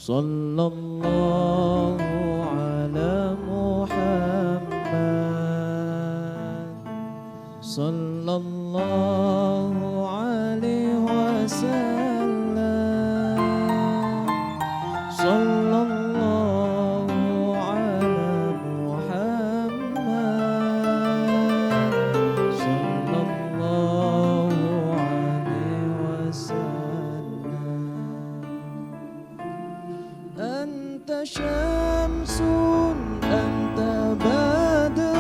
Sallallahu ala Muhammad. Sallallahu alaihi wasallam. Sallallahu ala Muhammad. Sallallahu alaihi wasallam. Anta syamsun, anta badrun,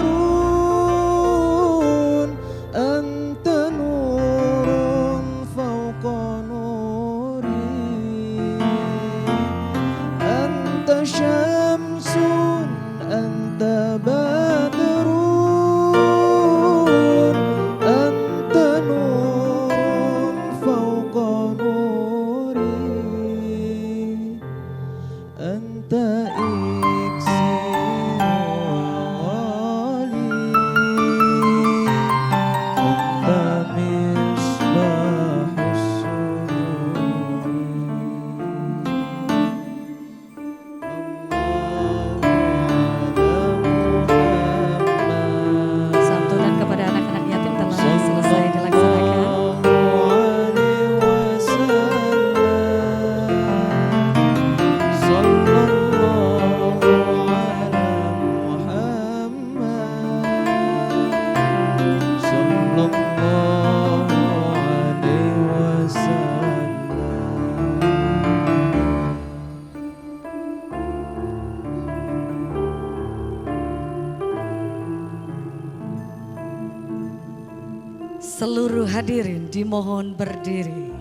anta nurun fawqa nuri. Anta syamsun, anta badrun, anta nurun fawqa nuri. Anta iksir wali, anta misbahus sururi. Santunan kepada anak-anak yatim telah selesai dilaksanakan. Seluruh hadirin dimohon berdiri.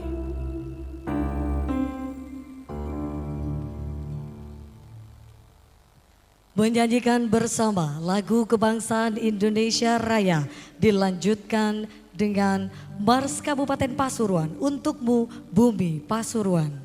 Menyanyikan bersama lagu kebangsaan Indonesia Raya dilanjutkan dengan Mars Kabupaten Pasuruan, Untukmu Bumi Pasuruan.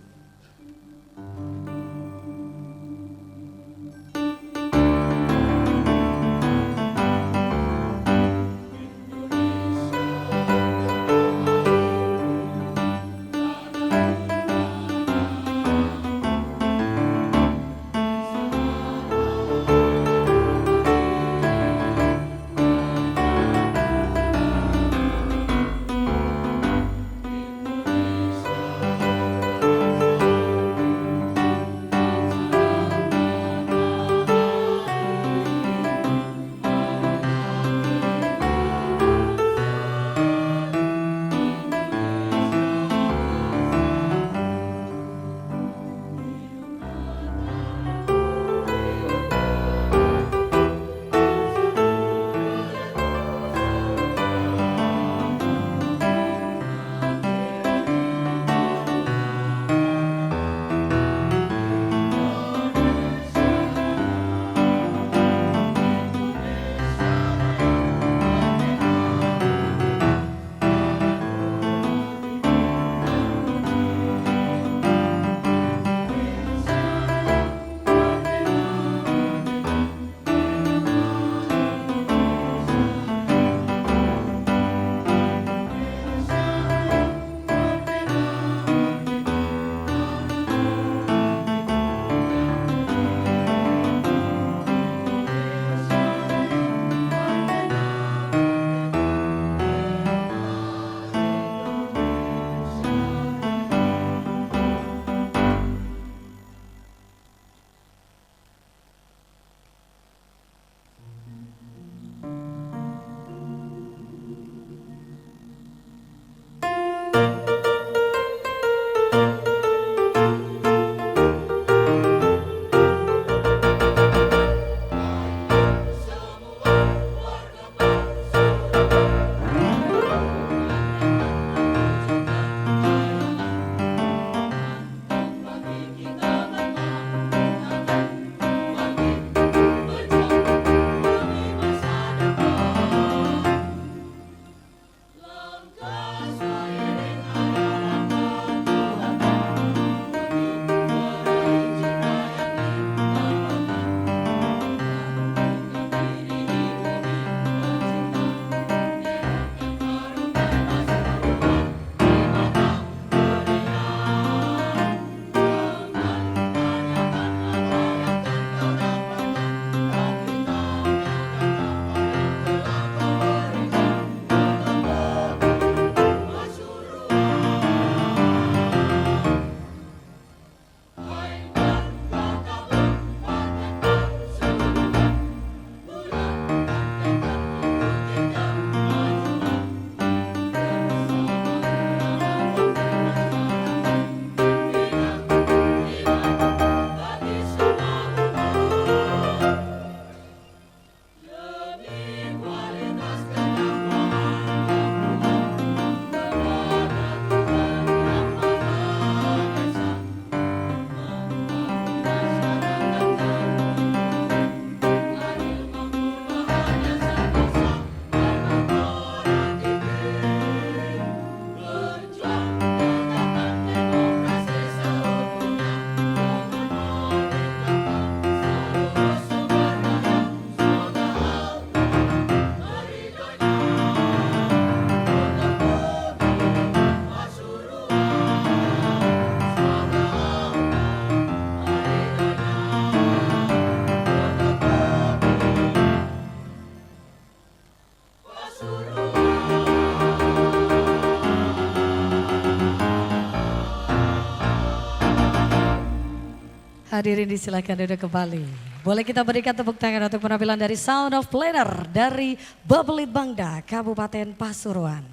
Hadirin disilakan duduk kembali. Boleh kita berikan tepuk tangan untuk penampilan dari Sound of Planner dari Babelit Bangda, Kabupaten Pasuruan.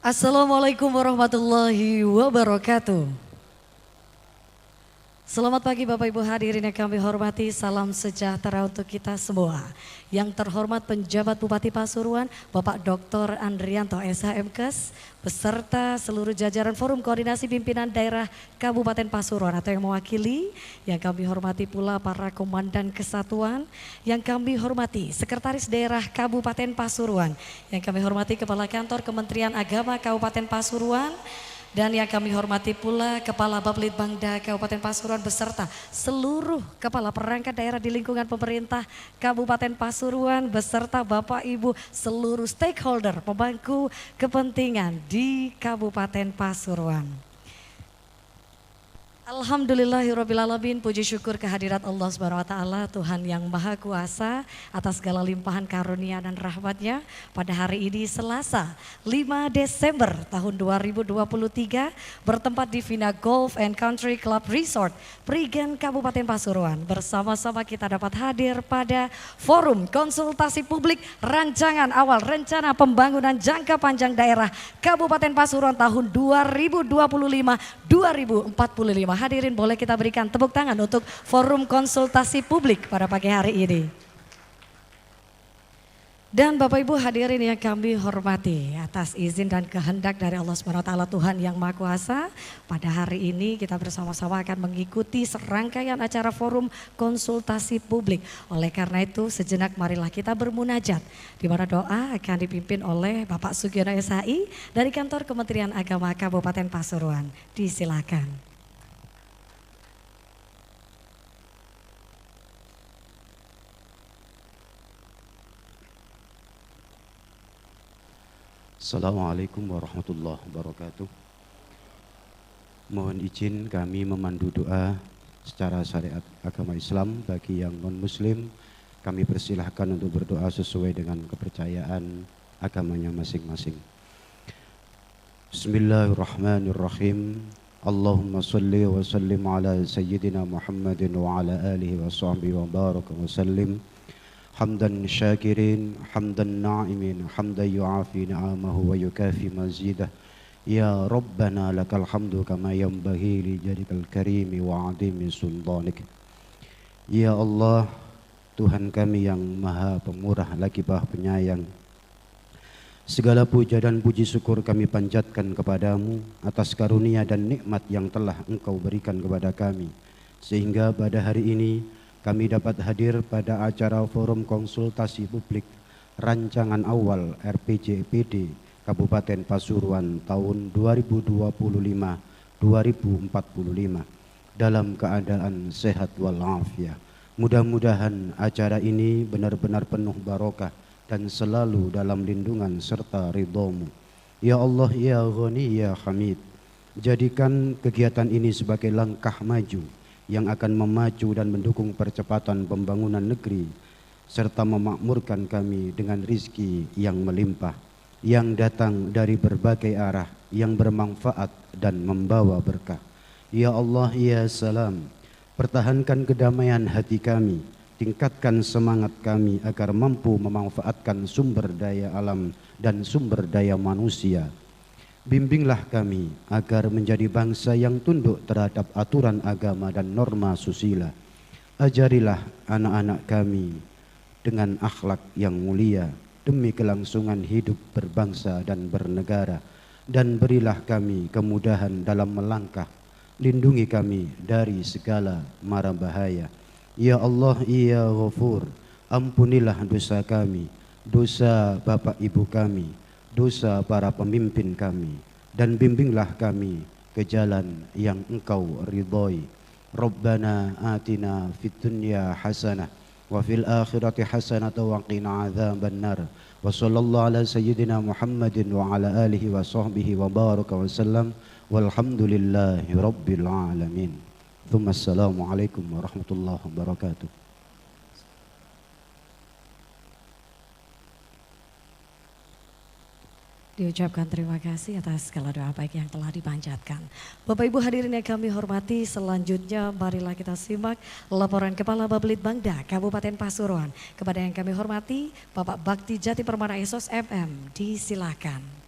Assalamualaikum warahmatullahi wabarakatuh. Selamat pagi Bapak Ibu hadirin yang kami hormati, salam sejahtera untuk kita semua. Yang terhormat penjabat Bupati Pasuruan, Bapak Dr. Andrianto SHMKes, beserta seluruh jajaran Forum Koordinasi Pimpinan Daerah Kabupaten Pasuruan atau yang mewakili, yang kami hormati pula para Komandan Kesatuan, yang kami hormati Sekretaris Daerah Kabupaten Pasuruan, yang kami hormati Kepala Kantor Kementerian Agama Kabupaten Pasuruan, dan yang kami hormati pula Kepala Babelit Bangda Kabupaten Pasuruan beserta seluruh kepala perangkat daerah di lingkungan pemerintah Kabupaten Pasuruan beserta Bapak Ibu seluruh stakeholder pemangku kepentingan di Kabupaten Pasuruan. Alhamdulillahirrabbilalamin, puji syukur kehadirat Allah Subhanahu wa Ta'ala, Tuhan yang Maha Kuasa atas segala limpahan karunia dan rahmatnya pada hari ini Selasa 5 Desember tahun 2023 bertempat di Vina Golf and Country Club Resort Prigen Kabupaten Pasuruan. Bersama-sama kita dapat hadir pada forum konsultasi publik rancangan awal rencana pembangunan jangka panjang daerah Kabupaten Pasuruan tahun 2025-2045. Hadirin boleh kita berikan tepuk tangan untuk forum konsultasi publik pada pagi hari ini. Dan Bapak Ibu hadirin yang kami hormati, atas izin dan kehendak dari Allah SWT Tuhan yang Maha Kuasa, pada hari ini kita bersama-sama akan mengikuti serangkaian acara forum konsultasi publik. Oleh karena itu sejenak marilah kita bermunajat, di mana doa akan dipimpin oleh Bapak Sugiono SHI dari Kantor Kementerian Agama Kabupaten Pasuruan. Disilakan. Assalamualaikum warahmatullahi wabarakatuh. Mohon izin kami memandu doa secara syariat agama Islam. Bagi yang non-muslim kami persilahkan untuk berdoa sesuai dengan kepercayaan agamanya masing-masing. Bismillahirrahmanirrahim. Allahumma salli wa sallim ala sayyidina Muhammadin wa ala alihi wa sahbihi wa baraka wa sallim. Hamdan syakirin, hamdan na'imin, hamdan yu'afi ni'amahu wa yukafi mazidah. Ya Rabbana lakal hamdu kama yanbaghi li jadikal karimi wa adimi sultanik. Ya Allah, Tuhan kami yang maha pemurah lagi maha penyayang, segala puja dan puji syukur kami panjatkan kepadamu atas karunia dan nikmat yang telah Engkau berikan kepada kami, sehingga pada hari ini kami dapat hadir pada acara forum konsultasi publik rancangan awal RPJPD Kabupaten Pasuruan tahun 2025-2045 dalam keadaan sehat walafiat. Mudah-mudahan acara ini benar-benar penuh barokah dan selalu dalam lindungan serta ridho-Mu. Ya Allah, ya Ghani, ya Hamid, jadikan kegiatan ini sebagai langkah maju yang akan memacu dan mendukung percepatan pembangunan negeri serta memakmurkan kami dengan rizki yang melimpah yang datang dari berbagai arah yang bermanfaat dan membawa berkah. Ya Allah, ya Salam, pertahankan kedamaian hati kami, tingkatkan semangat kami agar mampu memanfaatkan sumber daya alam dan sumber daya manusia. Bimbinglah kami agar menjadi bangsa yang tunduk terhadap aturan agama dan norma susila. Ajarilah anak-anak kami dengan akhlak yang mulia demi kelangsungan hidup berbangsa dan bernegara. Dan berilah kami kemudahan dalam melangkah. Lindungi kami dari segala mara bahaya. Ya Allah, ya Ghafur, ampunilah dosa kami, dosa bapak ibu kami, dosa para pemimpin kami, dan bimbinglah kami ke jalan yang Engkau ridhoi. Rabbana atina fid dunya hasanah wa fil akhirati hasanah wa qina adzabannar. Wa sallallahu ala sayyidina Muhammadin wa ala alihi wa sahbihi wa baraka wa sallam. Walhamdulillahi rabbil alamin. Thumma assalamualaikum warahmatullahi wabarakatuh. Diucapkan terima kasih atas segala doa baik yang telah dipanjatkan. Bapak Ibu hadirin yang kami hormati, selanjutnya marilah kita simak laporan Kepala Babelitbangda Kabupaten Pasuruan. Kepada yang kami hormati, Bapak Bakti Jati Permana Esos FM, disilakan.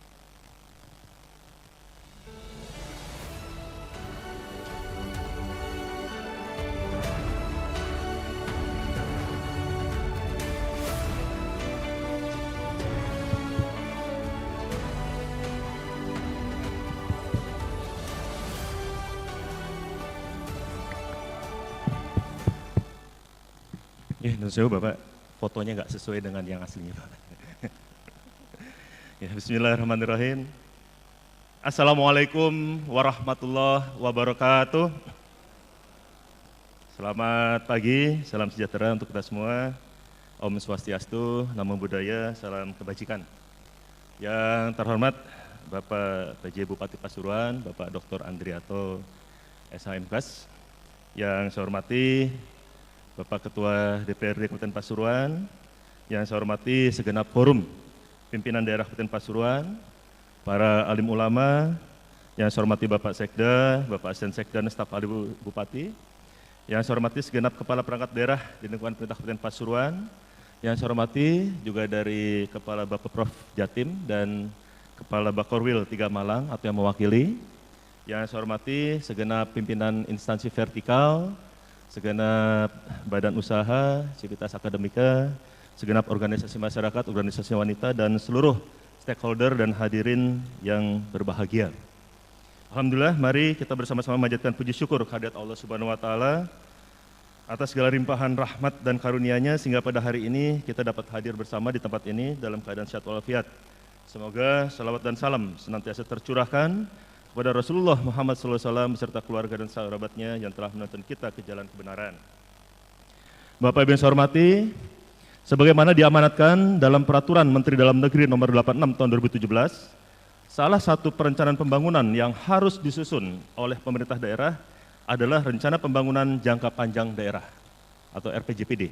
Ya, menurut saya Bapak, fotonya nggak sesuai dengan yang aslinya Pak. Ya, bismillahirrahmanirrahim. Assalamualaikum warahmatullahi wabarakatuh. Selamat pagi, salam sejahtera untuk kita semua. Om Swastiastu, Namo Buddhaya, salam kebajikan. Yang terhormat Bapak PJ Bupati Pasuruan, Bapak Dr. Andrianto SHMKes. Yang saya hormati Bapak Ketua DPRD Kabupaten Pasuruan, yang saya hormati segenap forum pimpinan daerah Kabupaten Pasuruan, para alim ulama, yang saya hormati Bapak Sekda, Bapak Asisten Sekda dan staf ahli Bupati, yang saya hormati segenap kepala perangkat daerah di lingkungan pemerintah Kabupaten Pasuruan, yang saya hormati juga dari Kepala Bapeprov Jatim dan Kepala Bakorwil 3 Malang atau yang mewakili, yang saya hormati segenap pimpinan instansi vertikal, segenap badan usaha, civitas akademika, segenap organisasi masyarakat, organisasi wanita, dan seluruh stakeholder dan hadirin yang berbahagia. Alhamdulillah, mari kita bersama-sama memanjatkan puji syukur kehadirat Allah Subhanahu wa Ta'ala atas segala limpahan rahmat dan karunia-Nya sehingga pada hari ini kita dapat hadir bersama di tempat ini dalam keadaan sehat walafiat. Semoga salawat dan salam senantiasa tercurahkan kepada Rasulullah Muhammad SAW beserta keluarga dan sahabatnya yang telah menuntun kita ke jalan kebenaran. Bapak Ibu yang saya hormati, sebagaimana diamanatkan dalam Peraturan Menteri Dalam Negeri Nomor 86 Tahun 2017, salah satu perencanaan pembangunan yang harus disusun oleh pemerintah daerah adalah Rencana Pembangunan Jangka Panjang Daerah atau RPJPD,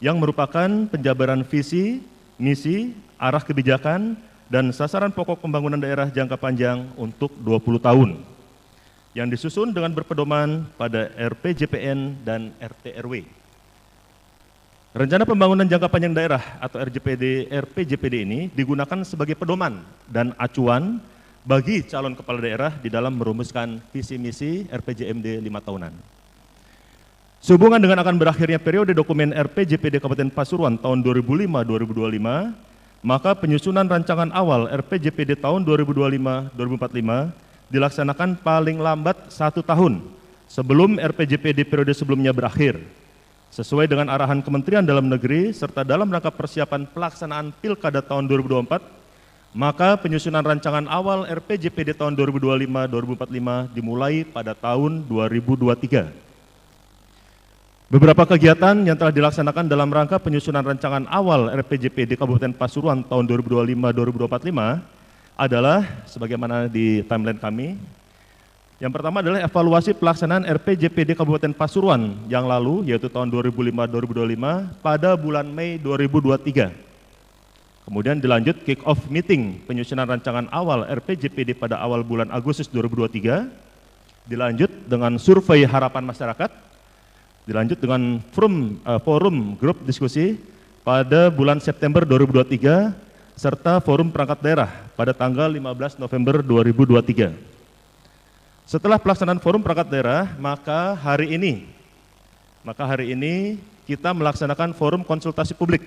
yang merupakan penjabaran visi, misi, arah kebijakan, dan sasaran pokok pembangunan daerah jangka panjang untuk 20 tahun yang disusun dengan berpedoman pada RPJPN dan RT/RW. Rencana Pembangunan Jangka Panjang Daerah atau RPJPD ini digunakan sebagai pedoman dan acuan bagi calon kepala daerah di dalam merumuskan visi misi RPJMD 5 tahunan. Sehubungan dengan akan berakhirnya periode dokumen RPJPD Kabupaten Pasuruan tahun 2005-2025, maka penyusunan rancangan awal RPJPD tahun 2025-2045 dilaksanakan paling lambat 1 tahun sebelum RPJPD periode sebelumnya berakhir, sesuai dengan arahan Kementerian Dalam Negeri serta dalam rangka persiapan pelaksanaan Pilkada tahun 2024, maka penyusunan rancangan awal RPJPD tahun 2025-2045 dimulai pada tahun 2023. Beberapa kegiatan yang telah dilaksanakan dalam rangka penyusunan rancangan awal RPJPD Kabupaten Pasuruan tahun 2025-2045 adalah sebagaimana di timeline kami. Yang pertama adalah evaluasi pelaksanaan RPJPD Kabupaten Pasuruan yang lalu, yaitu tahun 2005-2025 pada bulan Mei 2023. Kemudian dilanjut kick off meeting penyusunan rancangan awal RPJPD pada awal bulan Agustus 2023. Dilanjut dengan survei harapan masyarakat. Dilanjut dengan forum grup diskusi pada bulan September 2023 serta forum perangkat daerah pada tanggal 15 November 2023. Setelah pelaksanaan forum perangkat daerah, maka hari ini kita melaksanakan forum konsultasi publik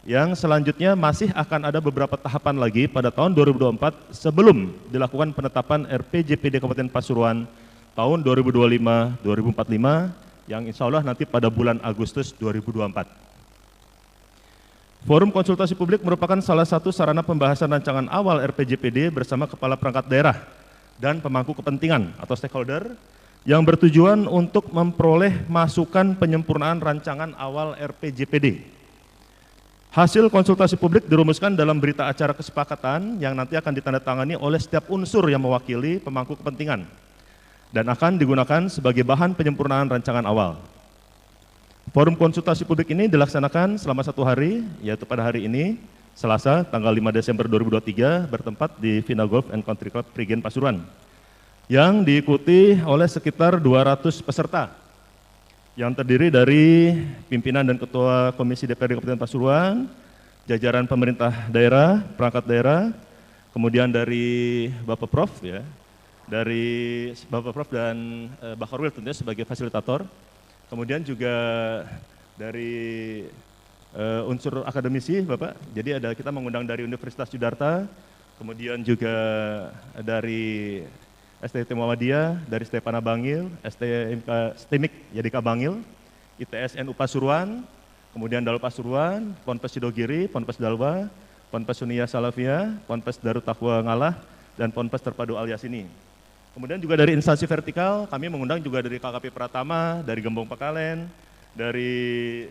yang selanjutnya masih akan ada beberapa tahapan lagi pada tahun 2024 sebelum dilakukan penetapan RPJPD Kabupaten Pasuruan tahun 2025-2045 yang insya Allah nanti pada bulan Agustus 2024. Forum konsultasi publik merupakan salah satu sarana pembahasan rancangan awal RPJPD bersama kepala perangkat daerah dan pemangku kepentingan atau stakeholder yang bertujuan untuk memperoleh masukan penyempurnaan rancangan awal RPJPD. Hasil konsultasi publik dirumuskan dalam berita acara kesepakatan yang nanti akan ditandatangani oleh setiap unsur yang mewakili pemangku kepentingan dan akan digunakan sebagai bahan penyempurnaan rancangan awal. Forum konsultasi publik ini dilaksanakan selama 1 hari, yaitu pada hari ini, Selasa, tanggal 5 Desember 2023, bertempat di Vina Golf and Country Club Prigen Pasuruan, yang diikuti oleh sekitar 200 peserta, yang terdiri dari pimpinan dan ketua Komisi DPRD Kabupaten Pasuruan, jajaran pemerintah daerah, perangkat daerah, kemudian dari Bapak Prof, ya, dari Bapak Prof dan Mbak Korwil tentunya sebagai fasilitator. Kemudian juga dari unsur akademisi, Bapak. Jadi kita mengundang dari Universitas Yudharta, kemudian juga dari STT Muhammadiyah, dari Stepana Bangil, STMIK Yadika Bangil, ITSNU Pasuruan, kemudian Dalwa Pasuruan, Ponpes Sidogiri, Ponpes Dalwa, Ponpes Sunia Salafiyah, Ponpes Darut Taqwa Ngalah, dan Ponpes Terpadu Al Yasini. Kemudian juga dari instansi vertikal, kami mengundang juga dari KKP Pratama, dari Gembong Pekalen, dari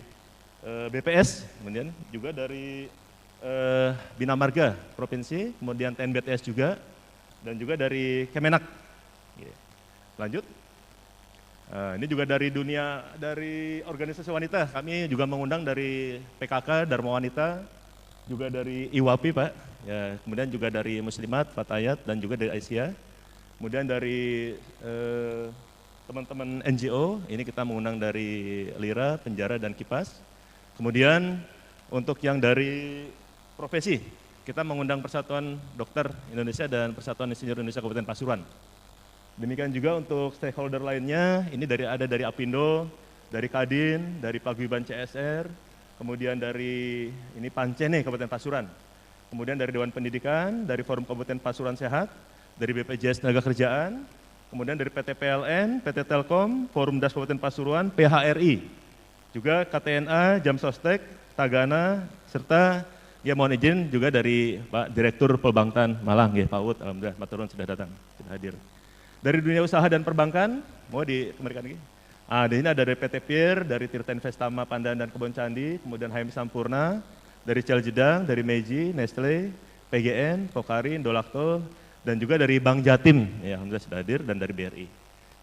BPS, kemudian juga dari Bina Marga Provinsi, kemudian TNBTS juga, dan juga dari Kemenak. Lanjut. Ini juga dari dunia, dari organisasi wanita, kami juga mengundang dari PKK, Dharma Wanita, juga dari IWAPI Pak, ya, kemudian juga dari Muslimat, Fatayat, dan juga dari Aisyah. Kemudian dari teman-teman NGO, ini kita mengundang dari Lira, Penjara, dan Kipas. Kemudian untuk yang dari profesi, kita mengundang Persatuan Dokter Indonesia dan Persatuan Insinyur Indonesia Kabupaten Pasuruan. Demikian juga untuk stakeholder lainnya, ini ada dari Apindo, dari Kadin, dari Paguyuban CSR, kemudian dari ini Pancene Kabupaten Pasuruan. Kemudian dari Dewan Pendidikan, dari Forum Kabupaten Pasuruan Sehat, dari BPJS Tenaga Kerjaan, kemudian dari PT PLN, PT Telkom, Forum Das Kabupaten Pasuruan, PHRI, juga KTNA, Jamsostek, Tagana, serta ya mohon izin juga dari Pak Direktur Perbankan Malang, ya Pak Ud, alhamdulillah Pak Turun sudah datang, sudah hadir. Dari dunia usaha dan perbankan, mau dikembalikan lagi. Di sini ada dari PT PIR, dari Tirta Investama Pandan dan Kebon Candi, kemudian HM Sampurna, dari Cel Jedang, dari Meiji, Nestle, PGN, Pokari, Indolakto, dan juga dari Bank Jatim, ya alhamdulillah sudah hadir, dan dari BRI.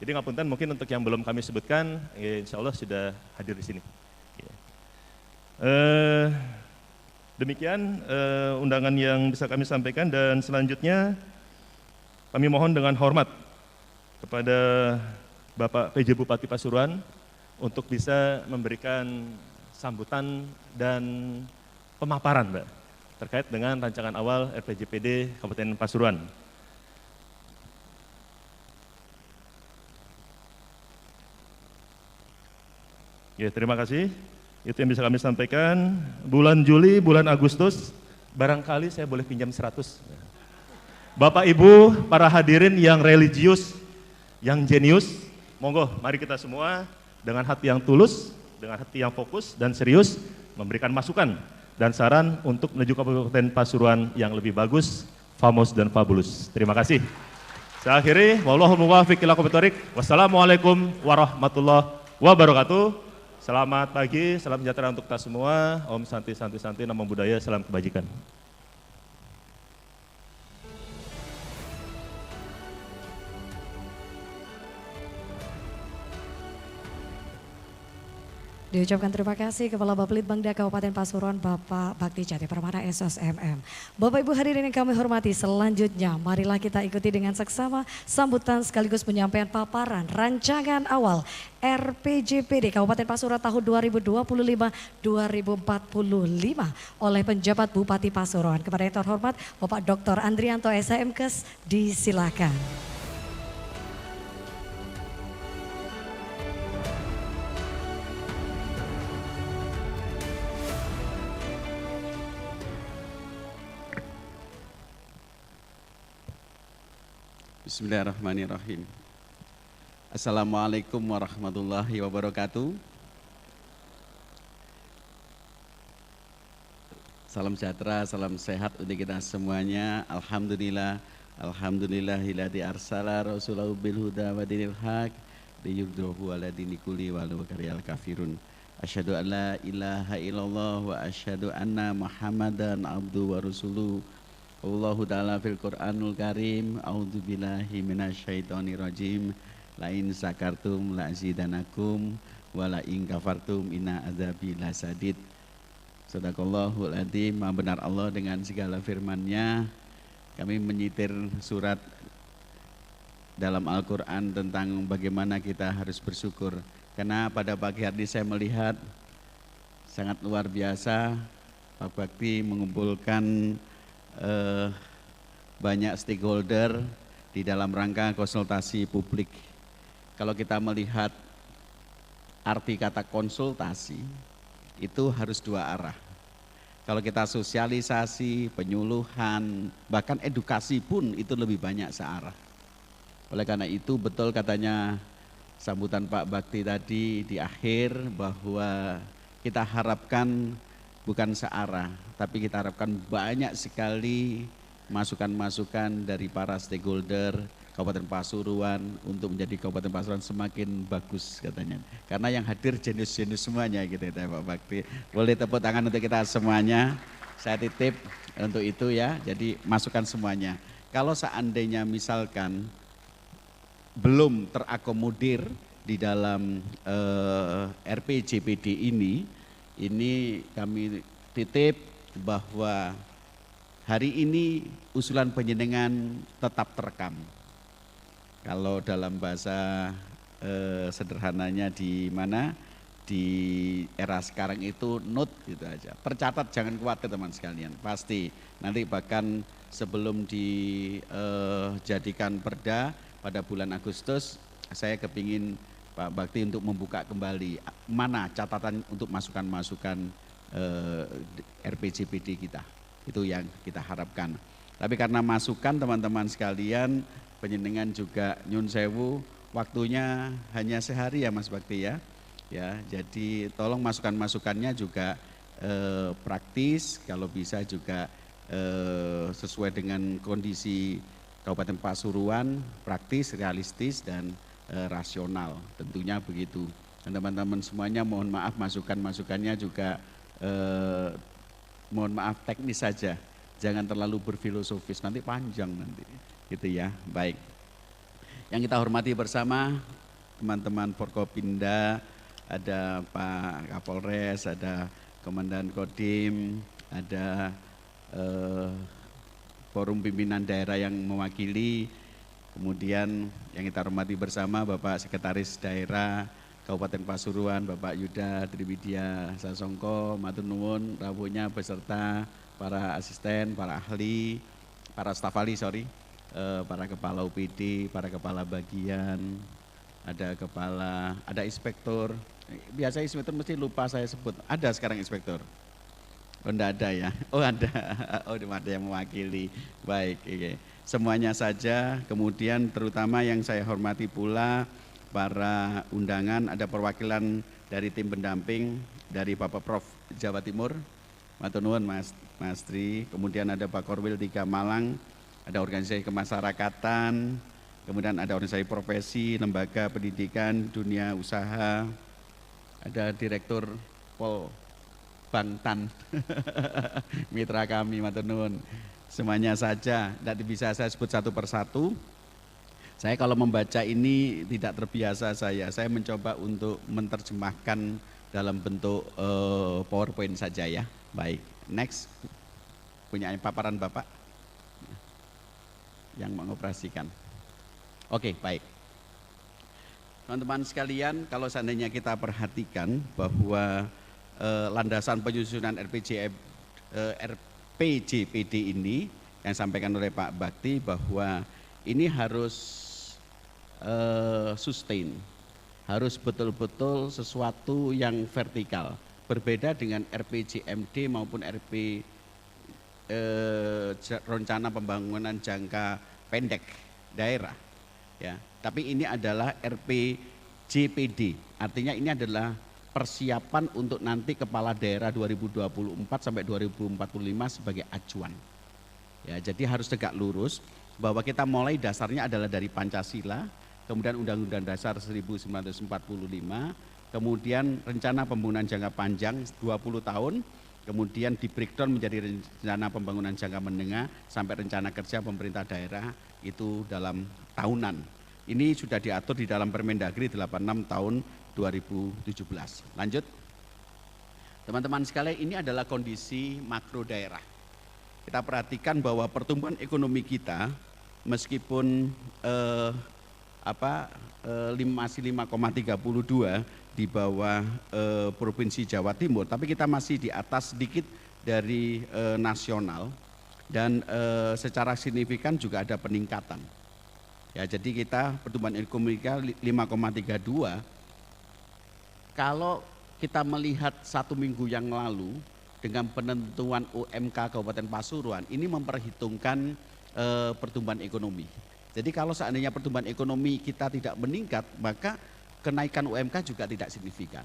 Jadi ngapunten mungkin untuk yang belum kami sebutkan, ya, insya Allah sudah hadir di sini. Ya. Demikian undangan yang bisa kami sampaikan, dan selanjutnya kami mohon dengan hormat kepada Bapak PJ Bupati Pasuruan untuk bisa memberikan sambutan dan pemaparan, Mbak, terkait dengan rancangan awal RPJPD Kabupaten Pasuruan. Ya, terima kasih. Itu yang bisa kami sampaikan. Bulan Juli, bulan Agustus, barangkali saya boleh pinjam 100. Bapak Ibu, para hadirin yang religius, yang jenius, monggo mari kita semua dengan hati yang tulus, dengan hati yang fokus dan serius memberikan masukan dan saran untuk menuju Kabupaten Pasuruan yang lebih bagus, famos dan fabulous. Terima kasih. Saya akhiri, wallahul muwaffiq ila aqwamit thoriq. Wassalamualaikum warahmatullahi wabarakatuh. Selamat pagi, salam sejahtera untuk kita semua. Om Santi Santi Santi, Namo Buddhaya, salam kebajikan. Diucapkan terima kasih Kepala Bapelitbangda Kabupaten Pasuruan Bapak Bakti Jati Permana SSMM. Bapak Ibu hadirin yang kami hormati, selanjutnya marilah kita ikuti dengan seksama sambutan sekaligus penyampaian paparan rancangan awal RPJPD Kabupaten Pasuruan tahun 2025-2045 oleh penjabat Bupati Pasuruan. Kepada yang terhormat Bapak Dr. Andrianto SHMKes, disilakan. Bismillahirrahmanirrahim. Assalamualaikum warahmatullahi wabarakatuh. Salam sejahtera, salam sehat untuk kita semuanya. Alhamdulillah, alhamdulillahilladzi arsala rasulahu bil huda wa dinil haq liyudhhirahu 'ala dini kulli walau karihal kafirun. Asyhadu an la ilaha illallah wa asyhadu anna Muhammadan abduhu wa rasuluh. Allahu ta'ala fil Qur'anul Karim, a'udzubillahi minasyaitonir rajim. La in sakartum la azidanakum wa la in kafartum inna adzabi lasadid. Sadaqallahul adzim. Maha benar Allah dengan segala firman-Nya. Kami menyitir surat dalam Al-Qur'an tentang bagaimana kita harus bersyukur. Karena pada pagi hari saya melihat sangat luar biasa Pak Bakti mengumpulkan banyak stakeholder di dalam rangka konsultasi publik. Kalau kita melihat arti kata konsultasi itu harus dua arah. Kalau kita sosialisasi, penyuluhan, bahkan edukasi pun itu lebih banyak searah. Oleh karena itu betul katanya sambutan Pak Bakti tadi di akhir bahwa kita harapkan bukan searah, tapi kita harapkan banyak sekali masukan-masukan dari para stakeholder Kabupaten Pasuruan untuk menjadi Kabupaten Pasuruan semakin bagus katanya. Karena yang hadir jenius-jenius semuanya gitu ya Pak Bakti. Boleh tepuk tangan untuk kita semuanya. Saya titip untuk itu ya, jadi masukan semuanya. Kalau seandainya misalkan belum terakomodir di dalam RPJPD ini kami titip bahwa hari ini usulan penjenengan tetap terekam. Kalau dalam bahasa sederhananya di mana di era sekarang itu note gitu aja. Tercatat, jangan khawatir teman sekalian. Pasti nanti bahkan sebelum dijadikan perda pada bulan Agustus, saya kepingin Pak Bakti untuk membuka kembali mana catatan untuk masukan-masukan RPJPD kita. Itu yang kita harapkan. Tapi karena masukan teman-teman sekalian, penjenengan juga nyun sewu, waktunya hanya sehari ya Mas Bakti ya. Ya, jadi tolong masukan-masukannya juga praktis, kalau bisa juga sesuai dengan kondisi Kabupaten Pasuruan, praktis, realistis, dan rasional, tentunya begitu. Dan teman-teman semuanya mohon maaf masukan-masukannya juga mohon maaf teknis saja, jangan terlalu berfilosofis, nanti panjang nanti, gitu ya. Baik, yang kita hormati bersama teman-teman Forkopimda, ada Pak Kapolres, ada Komandan Kodim, ada forum pimpinan daerah yang mewakili, kemudian yang kita hormati bersama Bapak Sekretaris Daerah Kabupaten Pasuruan, Bapak Yuda Triwidya Sasongko, matur nuwun rawuhnya beserta para asisten, para ahli, para staf ahli, para kepala UPD, para kepala bagian, ada inspektur. Biasa inspektur mesti lupa saya sebut. Ada sekarang inspektur? Oh enggak ada ya? Oh ada, oh ada yang mewakili. Baik, oke. Semuanya saja, kemudian terutama yang saya hormati pula para undangan, ada perwakilan dari tim pendamping dari Bapak Prof Jawa Timur, matur nuwun Mas Tri, kemudian ada Pak Korwil 3 Malang, ada organisasi kemasyarakatan, kemudian ada organisasi profesi, lembaga pendidikan, dunia usaha, ada Direktur Pol Bangtan, mitra kami, matur nuwun. Semuanya saja, tidak bisa saya sebut satu persatu. Saya kalau membaca ini tidak terbiasa saya mencoba untuk menerjemahkan dalam bentuk PowerPoint saja ya. Baik, next, punya paparan Bapak yang mengoperasikan. Oke, baik. Teman-teman sekalian, kalau seandainya kita perhatikan bahwa landasan penyusunan RPJPD ini yang disampaikan oleh Pak Bakti bahwa ini harus sustain, harus betul-betul sesuatu yang vertikal, berbeda dengan RPJMD maupun rencana pembangunan jangka pendek daerah ya. Tapi ini adalah RPJPD, artinya ini adalah persiapan untuk nanti kepala daerah 2024 sampai 2045 sebagai acuan. Ya, jadi harus tegak lurus bahwa kita mulai dasarnya adalah dari Pancasila, kemudian Undang-Undang Dasar 1945, kemudian rencana pembangunan jangka panjang 20 tahun, kemudian di breakdown menjadi rencana pembangunan jangka menengah sampai rencana kerja pemerintah daerah itu dalam tahunan. Ini sudah diatur di dalam Permendagri 86 tahun 2017. Lanjut. Teman-teman sekalian, ini adalah kondisi makro daerah. Kita perhatikan bahwa pertumbuhan ekonomi kita meskipun masih 5,32 di bawah Provinsi Jawa Timur, tapi kita masih di atas sedikit dari nasional dan secara signifikan juga ada peningkatan. Ya, jadi kita pertumbuhan ekonomi kita 5,32. Kalau kita melihat 1 minggu yang lalu dengan penentuan UMK Kabupaten Pasuruan, ini memperhitungkan pertumbuhan ekonomi. Jadi kalau seandainya pertumbuhan ekonomi kita tidak meningkat, maka kenaikan UMK juga tidak signifikan.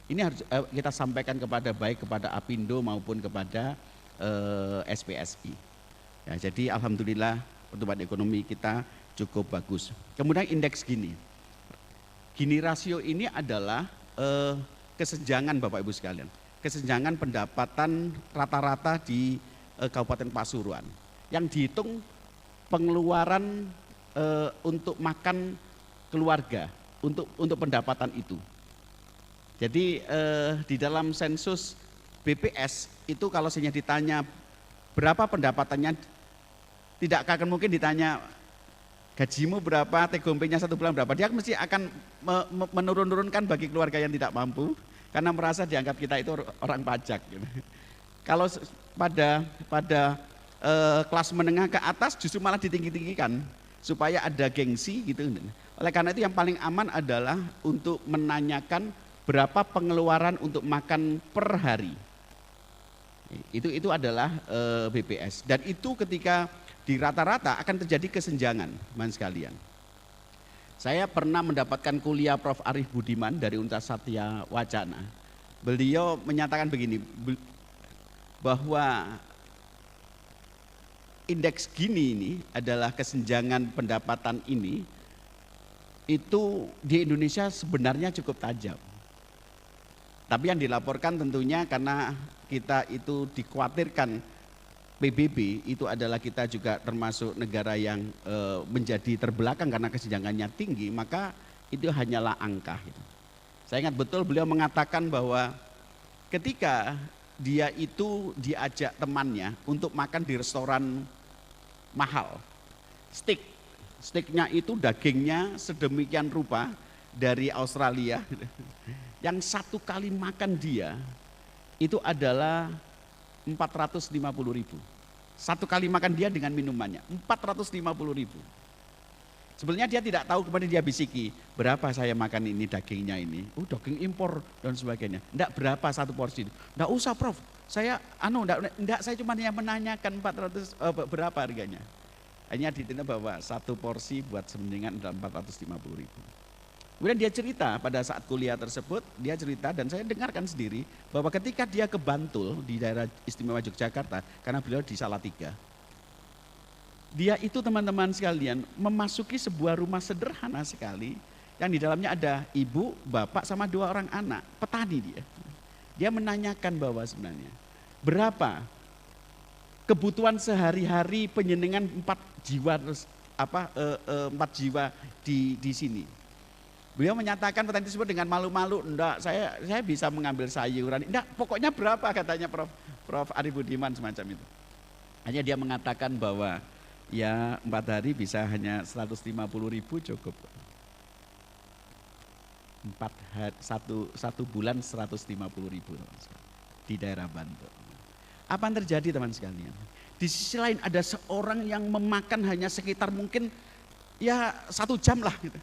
Ini harus kita sampaikan baik kepada Apindo maupun kepada SPSI. Ya, jadi alhamdulillah pertumbuhan ekonomi kita cukup bagus. Kemudian indeks Gini rasio ini adalah kesenjangan Bapak Ibu sekalian. Kesenjangan pendapatan rata-rata di Kabupaten Pasuruan. Yang dihitung pengeluaran untuk makan keluarga, untuk pendapatan itu. Jadi di dalam sensus BPS itu kalau saya ditanya berapa pendapatannya, tidak akan mungkin ditanya gajimu berapa, TGP-nya 1 bulan berapa. Dia mesti akan menurun-nurunkan bagi keluarga yang tidak mampu karena merasa dianggap kita itu orang pajak. Gitu. Kalau pada kelas menengah ke atas justru malah ditinggi-tinggikan supaya ada gengsi gitu. Oleh karena itu yang paling aman adalah untuk menanyakan berapa pengeluaran untuk makan per hari. Itu adalah BPS dan itu ketika di rata-rata akan terjadi kesenjangan, teman sekalian. Saya pernah mendapatkan kuliah Prof. Arif Budiman dari Universitas Satya Wacana. Beliau menyatakan begini, bahwa indeks ini adalah kesenjangan pendapatan ini, itu di Indonesia sebenarnya cukup tajam. Tapi yang dilaporkan tentunya karena kita itu dikhawatirkan PBB itu adalah kita juga termasuk negara yang menjadi terbelakang karena kesenjangannya tinggi, maka itu hanyalah angka. Saya ingat betul beliau mengatakan bahwa ketika dia itu diajak temannya untuk makan di restoran mahal, steaknya itu dagingnya sedemikian rupa dari Australia, yang 1 kali makan dia itu adalah 450.000. 1 kali makan dia dengan minumannya 450.000. Sebenarnya dia tidak tahu, kemudian dia bisiki, berapa saya makan ini dagingnya ini? Daging impor dan sebagainya. Enggak, berapa 1 porsi? Enggak usah Prof, saya enggak, saya cuma yang menanyakan 400 berapa harganya. Hanya ditanya bahwa 1 porsi buat semendingan adalah 450.000. Kemudian dia cerita pada saat kuliah tersebut, dia cerita dan saya dengarkan sendiri bahwa ketika dia ke Bantul di daerah istimewa Yogyakarta, karena beliau di Salatiga, dia itu teman-teman sekalian memasuki sebuah rumah sederhana sekali yang di dalamnya ada ibu, bapak sama 2 orang anak, petani dia. Dia menanyakan bahwa sebenarnya berapa kebutuhan sehari-hari penyenengan 4 jiwa 4 jiwa di sini. Beliau menyatakan petani tersebut dengan malu-malu, enggak, saya bisa mengambil sayuran, enggak, pokoknya berapa katanya Prof. Arif Budiman semacam itu. Hanya dia mengatakan bahwa ya 4 hari bisa hanya 150.000 cukup. 1 bulan 150.000 di daerah Bantul. Apa yang terjadi teman sekalian? Di sisi lain ada seorang yang memakan hanya sekitar mungkin ya 1 jam lah gitu.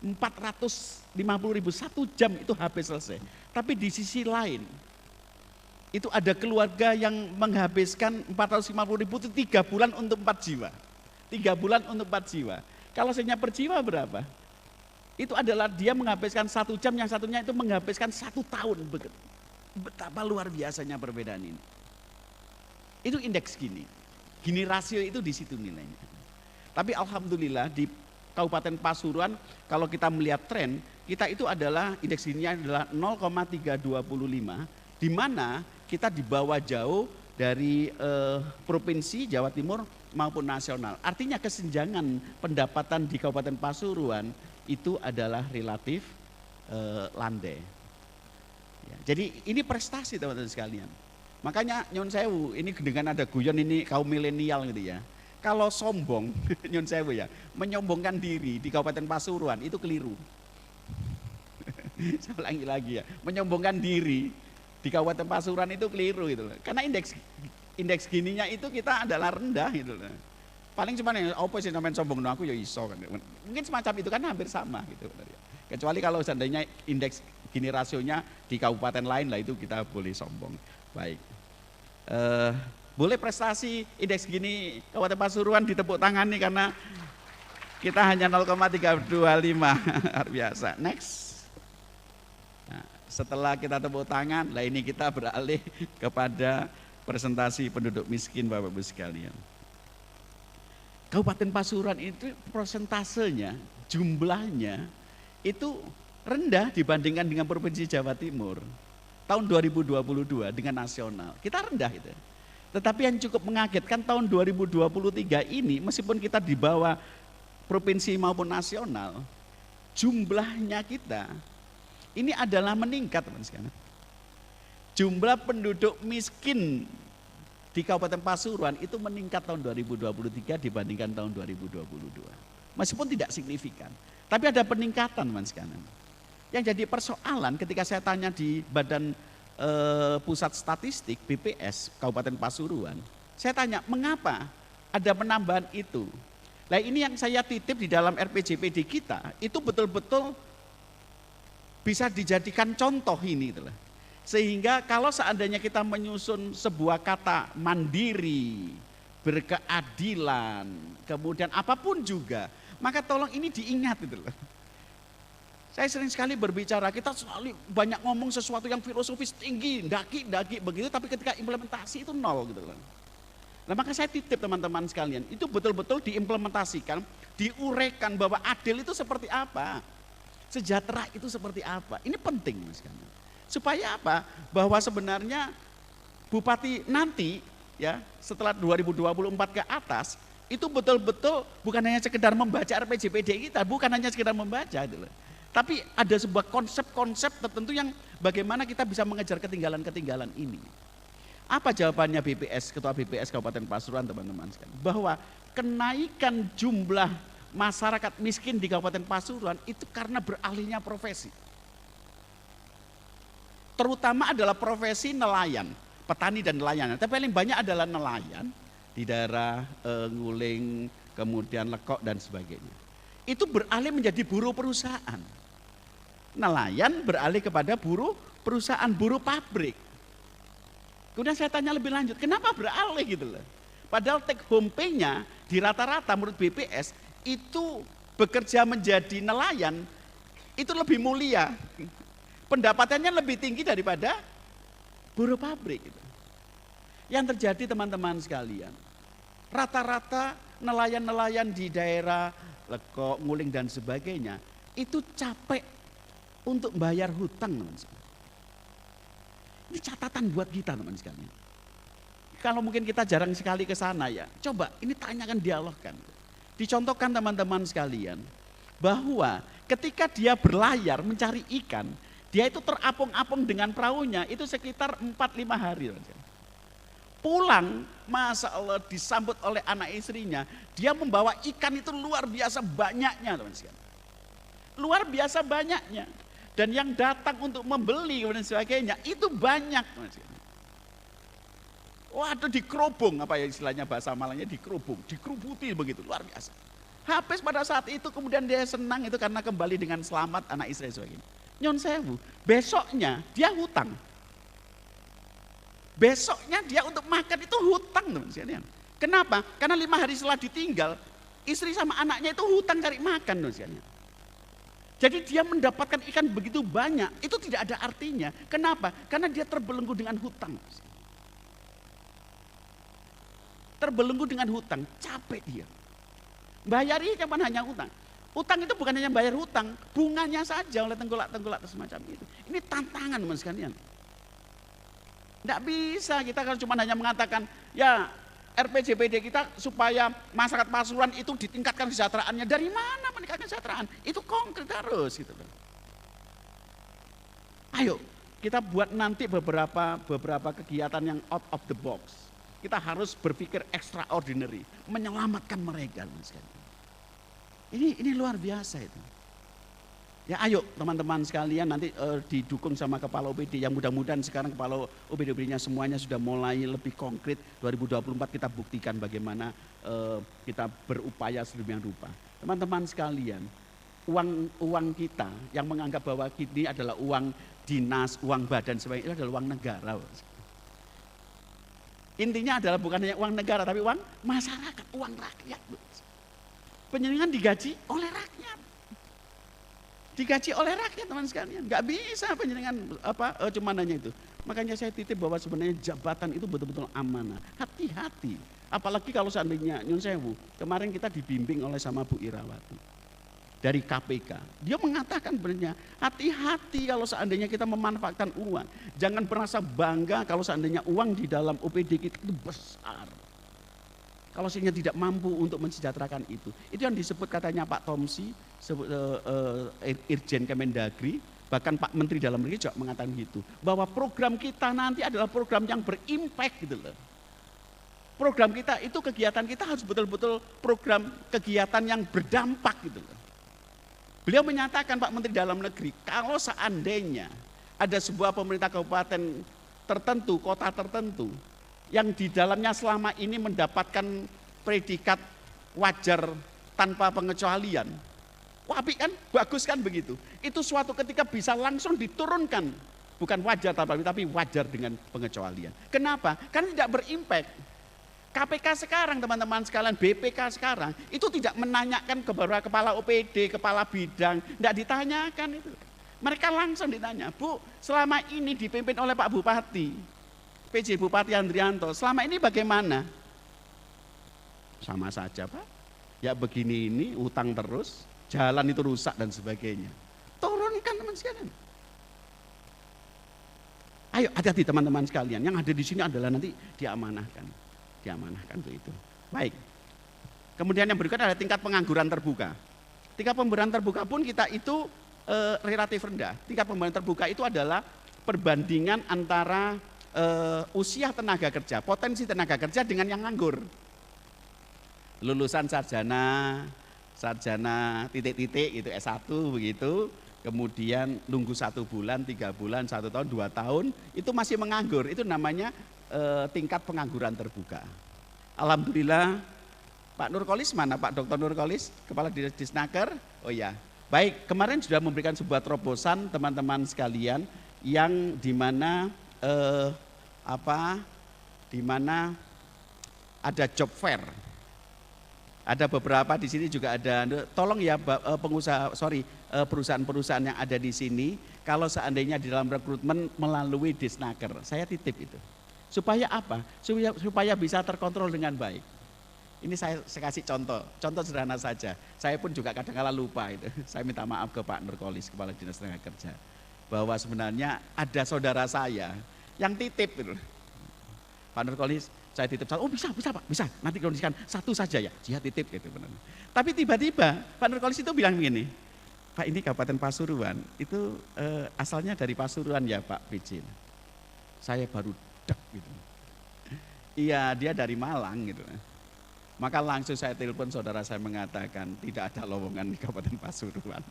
450.000 1 jam itu habis selesai. Tapi di sisi lain itu ada keluarga yang menghabiskan 450.000 itu 3 bulan untuk 4 jiwa. 3 bulan untuk 4 jiwa. Kalau sebenarnya per jiwa berapa? Itu adalah dia menghabiskan 1 jam, yang satunya itu menghabiskan 1 tahun. Betapa luar biasanya perbedaan ini. Itu indeks Gini. Gini rasio itu di situ nilainya. Tapi alhamdulillah di Kabupaten Pasuruan kalau kita melihat tren, kita itu adalah indeks Gininya adalah 0,325, di mana kita di bawah jauh dari provinsi Jawa Timur maupun nasional. Artinya kesenjangan pendapatan di Kabupaten Pasuruan itu adalah relatif landai. Ya, jadi ini prestasi teman-teman sekalian. Makanya nyun sewu, ini dengan ada guyon ini kaum milenial gitu ya. Kalau sombong, nyun sewu ya, menyombongkan diri di Kabupaten Pasuruan itu keliru. Saya ulangi lagi ya, menyombongkan diri di Kabupaten Pasuruan itu keliru gitu loh. Karena indeks Gininya itu kita adalah rendah gitu loh. Paling cuma yang apa sih namanya sombong, no, aku ya iso kan. Mungkin semacam itu kan hampir sama gitu. Kecuali kalau seandainya indeks Gini rasionya di kabupaten lain lah itu kita boleh sombong. Baik. Boleh prestasi indeks Gini Kabupaten Pasuruan ditepuk tangan nih karena kita hanya 0,325. Luar biasa. Next. Nah, setelah kita tepuk tangan, lah ini kita beralih kepada presentasi penduduk miskin Bapak Ibu sekalian. Kabupaten Pasuruan itu persentasenya, jumlahnya itu rendah dibandingkan dengan Provinsi Jawa Timur. Tahun 2022 dengan nasional, kita rendah itu. Tetapi yang cukup mengagetkan tahun 2023 ini, meskipun kita di bawah provinsi maupun nasional, jumlahnya kita ini adalah meningkat teman sekalian. Jumlah penduduk miskin di Kabupaten Pasuruan itu meningkat tahun 2023 dibandingkan tahun 2022. Meskipun tidak signifikan, tapi ada peningkatan teman sekalian. Yang jadi persoalan ketika saya tanya di Badan Pusat Statistik BPS Kabupaten Pasuruan, saya tanya mengapa ada penambahan itu. Nah ini yang saya titip di dalam RPJPD kita, itu betul-betul bisa dijadikan contoh ini. Sehingga kalau seandainya kita menyusun sebuah kata mandiri, berkeadilan, kemudian apapun juga, maka tolong ini diingat gitu loh. Saya sering sekali berbicara, kita selalu banyak ngomong sesuatu yang filosofis tinggi, daki begitu, tapi ketika implementasi itu nol gitu loh. Nah maka saya titip teman-teman sekalian, itu betul-betul diimplementasikan, diuraikan bahwa adil itu seperti apa, sejahtera itu seperti apa. Ini penting Mas sekalian. Supaya apa? Bahwa sebenarnya bupati nanti ya setelah 2024 ke atas itu betul-betul bukan hanya sekedar membaca RPJPD kita, bukan hanya sekedar membaca gitu loh. Tapi ada sebuah konsep-konsep tertentu yang bagaimana kita bisa mengejar ketinggalan-ketinggalan ini. Apa jawabannya BPS, Ketua BPS Kabupaten Pasuruan teman-teman sekalian? Bahwa kenaikan jumlah masyarakat miskin di Kabupaten Pasuruan itu karena beralihnya profesi. Terutama adalah profesi nelayan, petani dan nelayan. Tapi paling banyak adalah nelayan di daerah Nguling, kemudian Lekok dan sebagainya. Itu beralih menjadi buruh perusahaan. Nelayan beralih kepada buruh perusahaan, buruh pabrik. Kemudian saya tanya lebih lanjut, kenapa beralih gitu loh? Padahal take home pay-nya di rata-rata menurut BPS itu bekerja menjadi nelayan itu lebih mulia. Pendapatannya lebih tinggi daripada buruh pabrik. Gitu. Yang terjadi teman-teman sekalian, rata-rata nelayan-nelayan di daerah Lekok, Nguling dan sebagainya itu capek untuk bayar hutang teman-teman. Ini catatan buat kita teman sekalian. Kalau mungkin kita jarang sekali ke sana ya, coba ini tanyakan, dialogkan. Dicontohkan teman-teman sekalian bahwa ketika dia berlayar mencari ikan, dia itu terapung-apung dengan perahunya itu sekitar 4-5 hari teman-teman. Pulang, Masya Allah disambut oleh anak istrinya, dia membawa ikan itu luar biasa banyaknya teman-teman. Luar biasa banyaknya. Dan yang datang untuk membeli dan sebagainya itu banyak teman-teman. Waduh dikerubung, apa ya istilahnya bahasa Malangnya dikerubung, dikerubuti begitu, luar biasa. Habis pada saat itu kemudian dia senang itu karena kembali dengan selamat anak istri dan sebagainya. Nyon sewu, besoknya dia hutang. Besoknya dia untuk makan itu hutang teman-teman. Kenapa? Karena 5 hari setelah ditinggal, istri sama anaknya itu hutang cari makan teman-teman. Jadi dia mendapatkan ikan begitu banyak, itu tidak ada artinya. Kenapa? Karena dia terbelenggu dengan hutang. Terbelenggu dengan hutang, capek dia. Bayar ini kapan hanya hutang. Utang itu bukan hanya bayar hutang, bunganya saja oleh tengkulak-tengkulak semacam itu. Ini tantangan teman sekalian. Tidak bisa kita kalau cuma hanya mengatakan, ya RPJPD kita supaya masyarakat Pasuruan itu ditingkatkan kesejahteraannya. Dari mana meningkatkan kesejahteraan? Itu konkret harus gitu loh. Ayo kita buat nanti beberapa kegiatan yang out of the box. Kita harus berpikir extraordinary, menyelamatkan mereka. Ini luar biasa itu. Ya ayo teman-teman sekalian nanti didukung sama kepala OPD yang mudah-mudahan sekarang kepala OPD-nya semuanya sudah mulai lebih konkret. 2024 kita buktikan bagaimana kita berupaya sedemikian rupa. Teman-teman sekalian, uang kita yang menganggap bahwa ini adalah uang dinas, uang badan sebagainya, itu adalah uang negara. Intinya adalah bukan hanya uang negara tapi uang masyarakat, uang rakyat. Penjaringan digaji oleh rakyat. Digaji oleh rakyat teman sekalian. Nggak bisa penjaringan cuma hanya itu. Makanya saya titip bahwa sebenarnya jabatan itu betul-betul amanah. Hati-hati. Apalagi kalau seandainya Nyun Sewu, kemarin kita dibimbing oleh sama Bu Irawati dari KPK. Dia mengatakan sebenarnya hati-hati kalau seandainya kita memanfaatkan uang. Jangan merasa bangga kalau seandainya uang di dalam OPD kita itu besar. Kalau seandainya tidak mampu untuk mensejahterakan itu. Itu yang disebut katanya Pak Tomsi, Irjen Kemendagri, bahkan Pak Menteri Dalam Negeri juga mengatakan gitu. Bahwa program kita nanti adalah program yang berimpact gitu loh. Program kita itu kegiatan kita harus betul-betul program kegiatan yang berdampak gitu loh. Beliau menyatakan Pak Menteri Dalam Negeri, kalau seandainya ada sebuah pemerintah kabupaten tertentu, kota tertentu, yang di dalamnya selama ini mendapatkan predikat wajar tanpa pengecualian. Wah, kan bagus kan begitu. Itu suatu ketika bisa langsung diturunkan. Bukan wajar tanpa tapi wajar dengan pengecualian. Kenapa? Karena tidak berimpact. KPK sekarang teman-teman sekalian, BPK sekarang itu tidak menanyakan kepada kepala OPD, kepala bidang, tidak ditanyakan itu. Mereka langsung ditanya, Bu, selama ini dipimpin oleh Pak Bupati, PJ Bupati Andrianto, selama ini bagaimana? Sama saja Pak, ya begini ini, utang terus, jalan itu rusak dan sebagainya. Turunkan teman sekalian. Ayo hati-hati teman-teman sekalian, yang ada di sini adalah nanti diamanahkan begitu. Baik. Kemudian yang berikutnya adalah tingkat pengangguran terbuka. Tingkat pengangguran terbuka pun kita itu relatif rendah. Tingkat pengangguran terbuka itu adalah perbandingan antara usia tenaga kerja, potensi tenaga kerja dengan yang nganggur. Lulusan sarjana titik-titik gitu S1 begitu, kemudian nunggu 1 bulan, 3 bulan, 1 tahun, 2 tahun, itu masih menganggur, itu namanya tingkat pengangguran terbuka. Alhamdulillah Pak Nurkolis mana? Pak Dr. Nurkolis, Kepala Dinas Disnaker. Oh ya, baik, kemarin sudah memberikan sebuah terobosan teman-teman sekalian yang dimana ada job fair. Ada beberapa di sini juga ada. Tolong ya perusahaan-perusahaan yang ada di sini, kalau seandainya di dalam rekrutmen melalui Disnaker, saya titip itu. Supaya apa? Supaya bisa terkontrol dengan baik. Ini saya kasih contoh sederhana saja. Saya pun juga kadang-kala lupa itu. Saya minta maaf ke Pak Nurkolis, Kepala Dinas Tenaga Kerja, bahwa sebenarnya ada saudara saya yang titip itu. Pak Nurkolis, saya titip satu. Oh bisa Pak, bisa. Nanti kondisikan 1 saja ya. Dia titip gitu benar. Tapi tiba-tiba Pak Nurkolis itu bilang begini, Pak ini Kabupaten Pasuruan, itu asalnya dari Pasuruan ya Pak Pijin. Saya baru dek gitu. Iya, dia dari Malang gitu. Maka langsung saya telepon saudara saya mengatakan tidak ada lowongan di Kabupaten Pasuruan.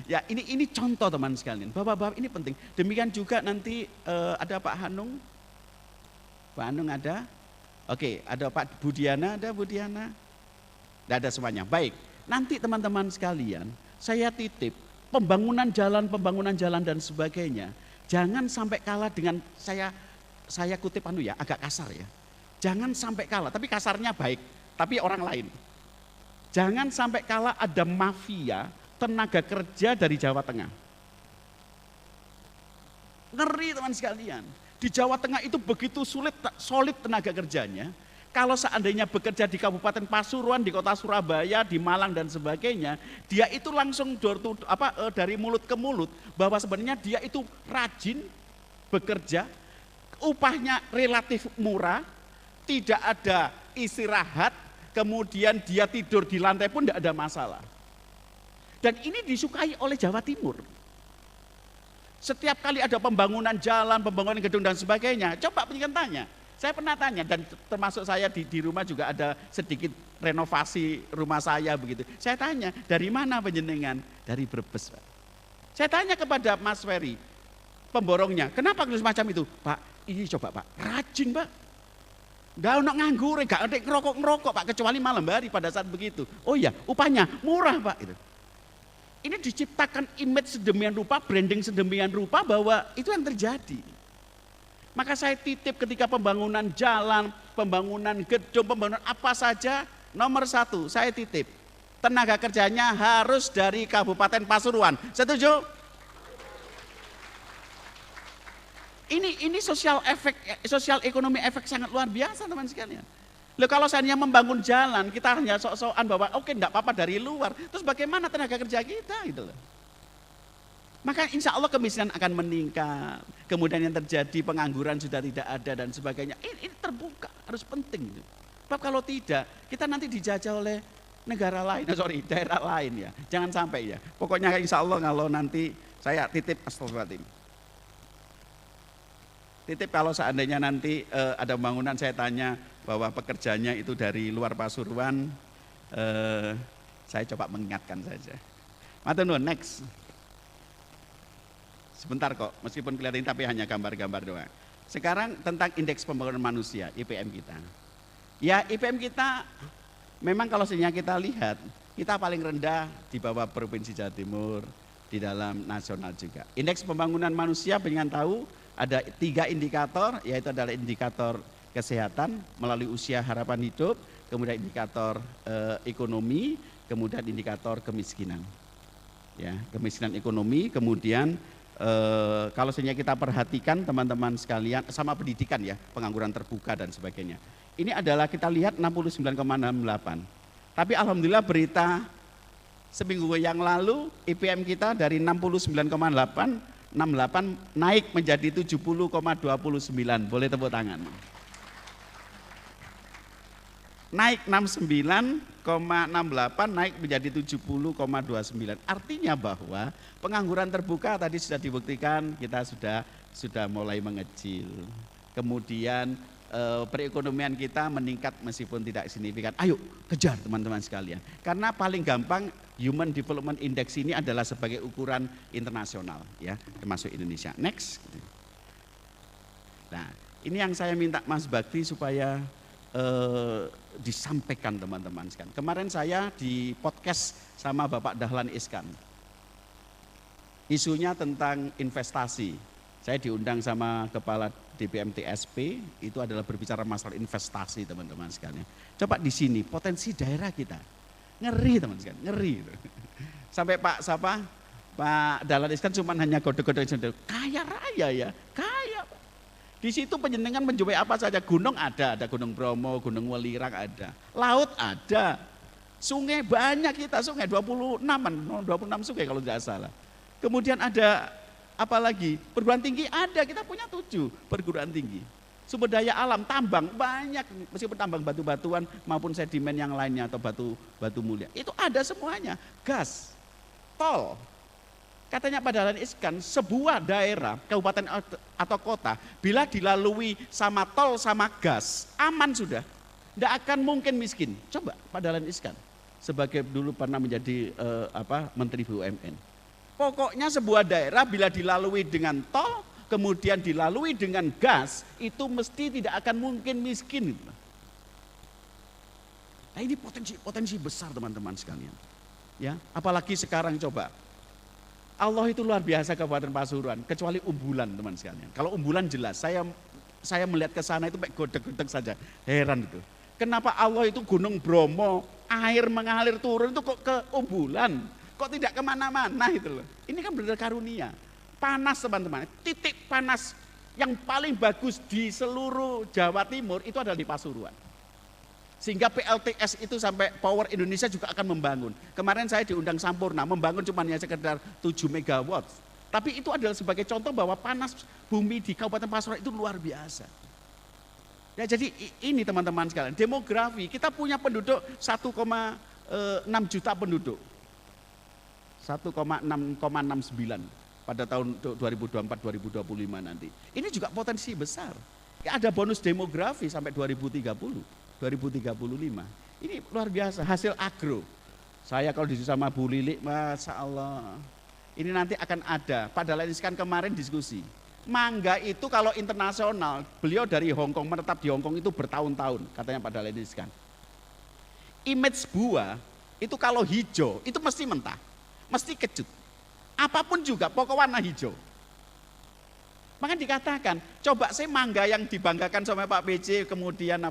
Ya ini contoh teman sekalian. Bapak-bapak ini penting. Demikian juga nanti ada Pak Hanung. Pak Hanung ada. Oke, ada Pak Budiana, ada Budiana. Tidak ada semuanya. Baik, nanti teman-teman sekalian, saya titip pembangunan jalan dan sebagainya. Jangan sampai kalah dengan saya kutip agak kasar ya. Jangan sampai kalah, tapi kasarnya baik, tapi orang lain. Jangan sampai kalah ada mafia tenaga kerja dari Jawa Tengah. Ngeri teman sekalian. Di Jawa Tengah itu begitu solid tenaga kerjanya. Kalau seandainya bekerja di Kabupaten Pasuruan, di kota Surabaya, di Malang dan sebagainya, dia itu langsung dari mulut ke mulut bahwa sebenarnya dia itu rajin bekerja, upahnya relatif murah, tidak ada istirahat, kemudian dia tidur di lantai pun tidak ada masalah. Dan ini disukai oleh Jawa Timur. Setiap kali ada pembangunan jalan, pembangunan gedung dan sebagainya, coba pengen tanya. Saya pernah tanya dan termasuk saya di rumah juga ada sedikit renovasi rumah saya begitu. Saya tanya, dari mana penjenengan? Dari Brebes, Pak. Saya tanya kepada Mas Ferry, pemborongnya, kenapa semacam itu? Pak, ini coba Pak, rajin Pak. Gak ada nganggur, gak ada ngerokok Pak, kecuali malam hari pada saat begitu. Oh iya, upahnya murah Pak. Gitu. Ini diciptakan image sedemikian rupa, branding sedemikian rupa bahwa itu yang terjadi. Maka saya titip ketika pembangunan jalan, pembangunan gedung, pembangunan apa saja, nomor 1 saya titip. Tenaga kerjanya harus dari Kabupaten Pasuruan. Setuju? Ini sosial ekonomi efek sangat luar biasa teman sekalian. Loh kalau seandainya membangun jalan, kita hanya sok-sokan bahwa oke enggak apa-apa dari luar. Terus bagaimana tenaga kerja kita gitu loh. Maka insya Allah kemiskinan akan meningkat. Kemudian yang terjadi pengangguran sudah tidak ada dan sebagainya. Ini terbuka, harus penting. Sebab kalau tidak, kita nanti dijajah oleh negara lain, daerah lain ya. Jangan sampai ya. Pokoknya insya Allah kalau nanti saya titip astagfirullahaladzim. Titip kalau seandainya nanti ada bangunan saya tanya bahwa pekerjanya itu dari luar Pasuruan, saya coba mengingatkan saja. Matur nuwun, next. Sebentar kok, meskipun kelihatan tapi hanya gambar-gambar doang. Sekarang tentang indeks pembangunan manusia, IPM kita. Ya IPM kita memang kalau sebenarnya kita lihat, kita paling rendah di bawah Provinsi Jawa Timur, di dalam nasional juga. Indeks pembangunan manusia pengen tahu ada 3 indikator, yaitu adalah indikator kesehatan melalui usia harapan hidup, kemudian indikator ekonomi, kemudian indikator kemiskinan. Ya, kemiskinan ekonomi, kemudian kalau sebenarnya kita perhatikan teman-teman sekalian sama pendidikan ya, pengangguran terbuka dan sebagainya. Ini adalah kita lihat 69,68. Tapi alhamdulillah berita seminggu yang lalu IPM kita dari 69,68 naik menjadi 70,29. Boleh tepuk tangan. Naik 69,68 naik menjadi 70,29. Artinya bahwa pengangguran terbuka tadi sudah dibuktikan kita sudah mulai mengecil. Kemudian perekonomian kita meningkat meskipun tidak signifikan. Ayo kejar teman-teman sekalian. Karena paling gampang Human Development Index ini adalah sebagai ukuran internasional ya, termasuk Indonesia. Next. Nah, ini yang saya minta Mas Bakti supaya disampaikan teman-teman sekalian. Kemarin saya di podcast sama Bapak Dahlan Iskan. Isunya tentang investasi. Saya diundang sama Kepala DPMTSP, itu adalah berbicara masalah investasi teman-teman sekalian. Coba di sini potensi daerah kita. Ngeri teman sekalian, ngeri. Sampai Pak Dahlan Iskan cuma hanya kode-kode kaya raya ya, kaya. Di situ penjenengan menjumpai apa saja, gunung ada Gunung Bromo, Gunung Welirang ada, laut ada, sungai banyak kita, sungai 26 sungai kalau tidak salah. Kemudian ada apa lagi, perguruan tinggi ada, kita punya 7 perguruan tinggi. Sumber daya alam, tambang banyak, meskipun tambang batu-batuan maupun sedimen yang lainnya atau batu mulia, itu ada semuanya, gas, tol. Katanya Pak Dahlan Iskan, sebuah daerah, kabupaten atau kota, bila dilalui sama tol sama gas, aman sudah. Tidak akan mungkin miskin. Coba Pak Dahlan Iskan, sebagai dulu pernah menjadi Menteri BUMN. Pokoknya sebuah daerah bila dilalui dengan tol, kemudian dilalui dengan gas, itu mesti tidak akan mungkin miskin. Nah ini potensi besar teman-teman sekalian. Ya, apalagi sekarang coba. Allah itu luar biasa Kabupaten Pasuruan, kecuali Umbulan teman sekalian. Kalau Umbulan jelas, saya melihat ke sana itu kayak godek-godek saja, heran itu. Kenapa Allah itu Gunung Bromo, air mengalir turun itu kok ke Umbulan, kok tidak kemana-mana itu loh. Ini kan benar karunia. Panas teman-teman, titik panas yang paling bagus di seluruh Jawa Timur itu adalah di Pasuruan. Sehingga PLTS itu sampai Power Indonesia juga akan membangun. Kemarin saya diundang Sampurna, membangun cuma hanya sekedar 7 megawatt. Tapi itu adalah sebagai contoh bahwa panas bumi di Kabupaten Pasuruan itu luar biasa. Ya, jadi ini teman-teman sekalian, demografi, kita punya penduduk 1,6 juta penduduk. 1,669 pada tahun 2024-2025 nanti. Ini juga potensi besar. Ya, ada bonus demografi sampai 2030. 2035. Ini luar biasa, hasil agro. Saya kalau diskusi sama Bu Lili, Masya Allah. Ini nanti akan ada, Pak Dahlan Iskan kemarin diskusi. Mangga itu kalau internasional, beliau dari Hongkong, menetap di Hongkong itu bertahun-tahun, katanya Pak Dahlan Iskan. Image buah, itu kalau hijau, itu mesti mentah, mesti kecut. Apapun juga, pokok warna hijau. Maka dikatakan, coba saya mangga yang dibanggakan sama Pak BC, kemudian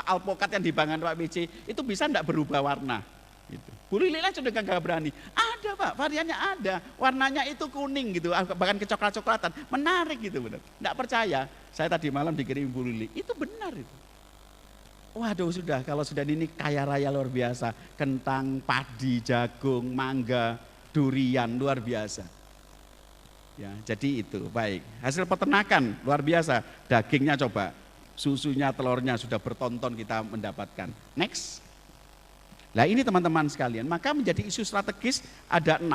alpokat yang dibanggakan Pak BC, itu bisa enggak berubah warna? Gitu. Bu Lili lah sudah nggak berani. Ada Pak, variannya ada, warnanya itu kuning gitu, bahkan kecoklat-coklatan, menarik gitu benar. Enggak percaya, saya tadi malam dikirim Bu Lili, itu benar itu. Waduh sudah, kalau sudah ini kaya raya luar biasa, kentang, padi, jagung, mangga, durian luar biasa. Ya, jadi itu baik. Hasil peternakan luar biasa, dagingnya coba, susunya, telurnya sudah bertonton kita mendapatkan. Next. Nah ini teman-teman sekalian, maka menjadi isu strategis ada 6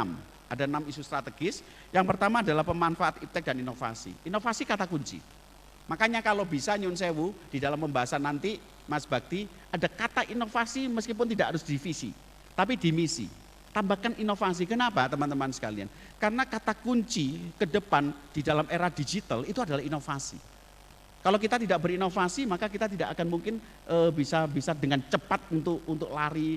isu strategis. Yang pertama adalah pemanfaat iptek dan inovasi. Inovasi kata kunci. Makanya kalau bisa nyun sewu di dalam pembahasan nanti Mas Bakti ada kata inovasi meskipun tidak harus divisi, tapi di misi. Tambahkan inovasi. Kenapa teman-teman sekalian? Karena kata kunci ke depan di dalam era digital itu adalah inovasi. Kalau kita tidak berinovasi maka kita tidak akan mungkin bisa dengan cepat untuk lari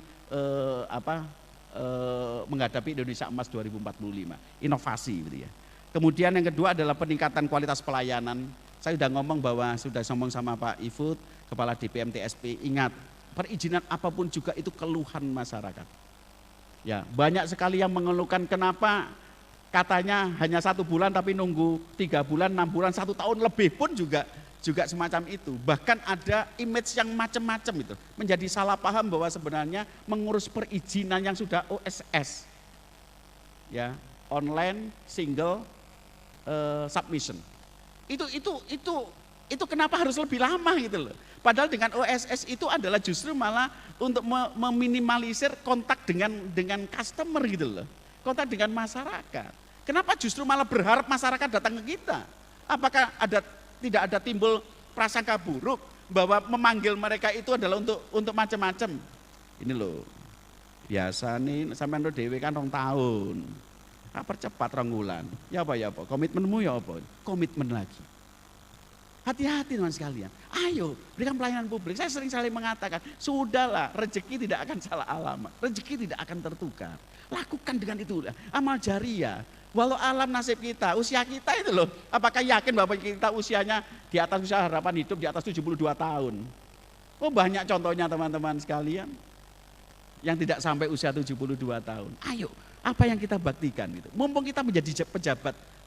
menghadapi Indonesia Emas 2045. Inovasi gitu ya. Kemudian yang kedua adalah peningkatan kualitas pelayanan. Saya sudah ngomong bahwa sudah ngomong sama Pak Ifut, Kepala DPM TSP, ingat perizinan apapun juga itu keluhan masyarakat. Ya, banyak sekali yang mengeluhkan kenapa katanya hanya 1 bulan tapi nunggu 3 bulan, 6 bulan, 1 tahun lebih pun juga semacam itu. Bahkan ada image yang macam-macam itu. Menjadi salah paham bahwa sebenarnya mengurus perizinan yang sudah OSS. Ya, online single submission. Itu kenapa harus lebih lama gitu loh. Padahal dengan OSS itu adalah justru malah untuk meminimalisir kontak dengan customer gitu loh. Kontak dengan masyarakat. Kenapa justru malah berharap masyarakat datang ke kita? Apakah tidak ada timbul prasangka buruk bahwa memanggil mereka itu adalah untuk macam-macam? Ini loh. Biasa nih sampean dhewe kan 2 tahun. Percepat 2 bulan. Ya apa? Komitmenmu ya apa? Komitmen lagi. Hati-hati teman sekalian, ayo berikan pelayanan publik. Saya sering sekali mengatakan, sudahlah rezeki tidak akan salah alamat, rezeki tidak akan tertukar. Lakukan dengan itu, amal jariah. Walau alam nasib kita, usia kita itu loh, apakah yakin bahwa kita usianya di atas usia harapan hidup di atas 72 tahun? Oh banyak contohnya teman-teman sekalian, yang tidak sampai usia 72 tahun. Ayo, apa yang kita baktikan gitu. Mumpung kita menjadi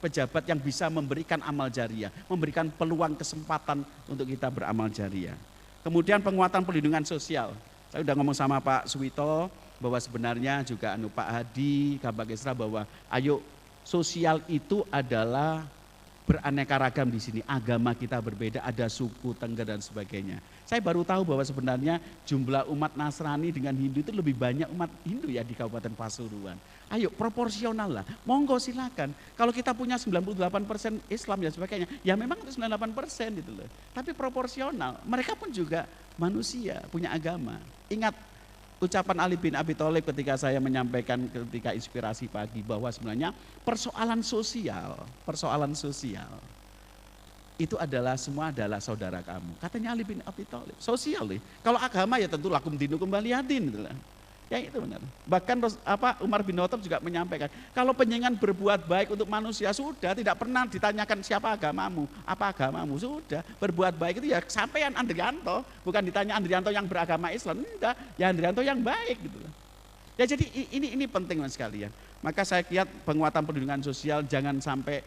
pejabat yang bisa memberikan amal jariah, memberikan peluang kesempatan untuk kita beramal jariah. Kemudian penguatan perlindungan sosial. Saya sudah ngomong sama Pak Suwito bahwa sebenarnya juga Pak Hadi, Kabak Esra bahwa ayo sosial itu adalah beraneka ragam di sini. Agama kita berbeda, ada suku, tengger dan sebagainya. Saya baru tahu bahwa sebenarnya jumlah umat Nasrani dengan Hindu itu lebih banyak umat Hindu ya di Kabupaten Pasuruan. Ayo proporsional lah, monggo silakan. Kalau kita punya 98% Islam dan sebagainya, ya memang itu 98% gitu loh. Tapi proporsional, mereka pun juga manusia, punya agama. Ingat ucapan Ali bin Abi Thalib ketika saya menyampaikan ketika inspirasi pagi bahwa sebenarnya persoalan sosial itu adalah semua adalah saudara kamu. Katanya Ali bin Abi Thalib, sosial nih. Kalau agama ya tentu lakum dinukum waliyadin gitu lah. Ya itu benar. Bahkan Umar bin Khattab juga menyampaikan, kalau penjenengan berbuat baik untuk manusia sudah, tidak pernah ditanyakan siapa agamamu, apa agamamu, sudah. Berbuat baik itu ya sampean Andrianto, bukan ditanya Andrianto yang beragama Islam, enggak, ya Andrianto yang baik gitu. Ya jadi ini penting Mas sekalian. Maka saya lihat penguatan perlindungan sosial jangan sampai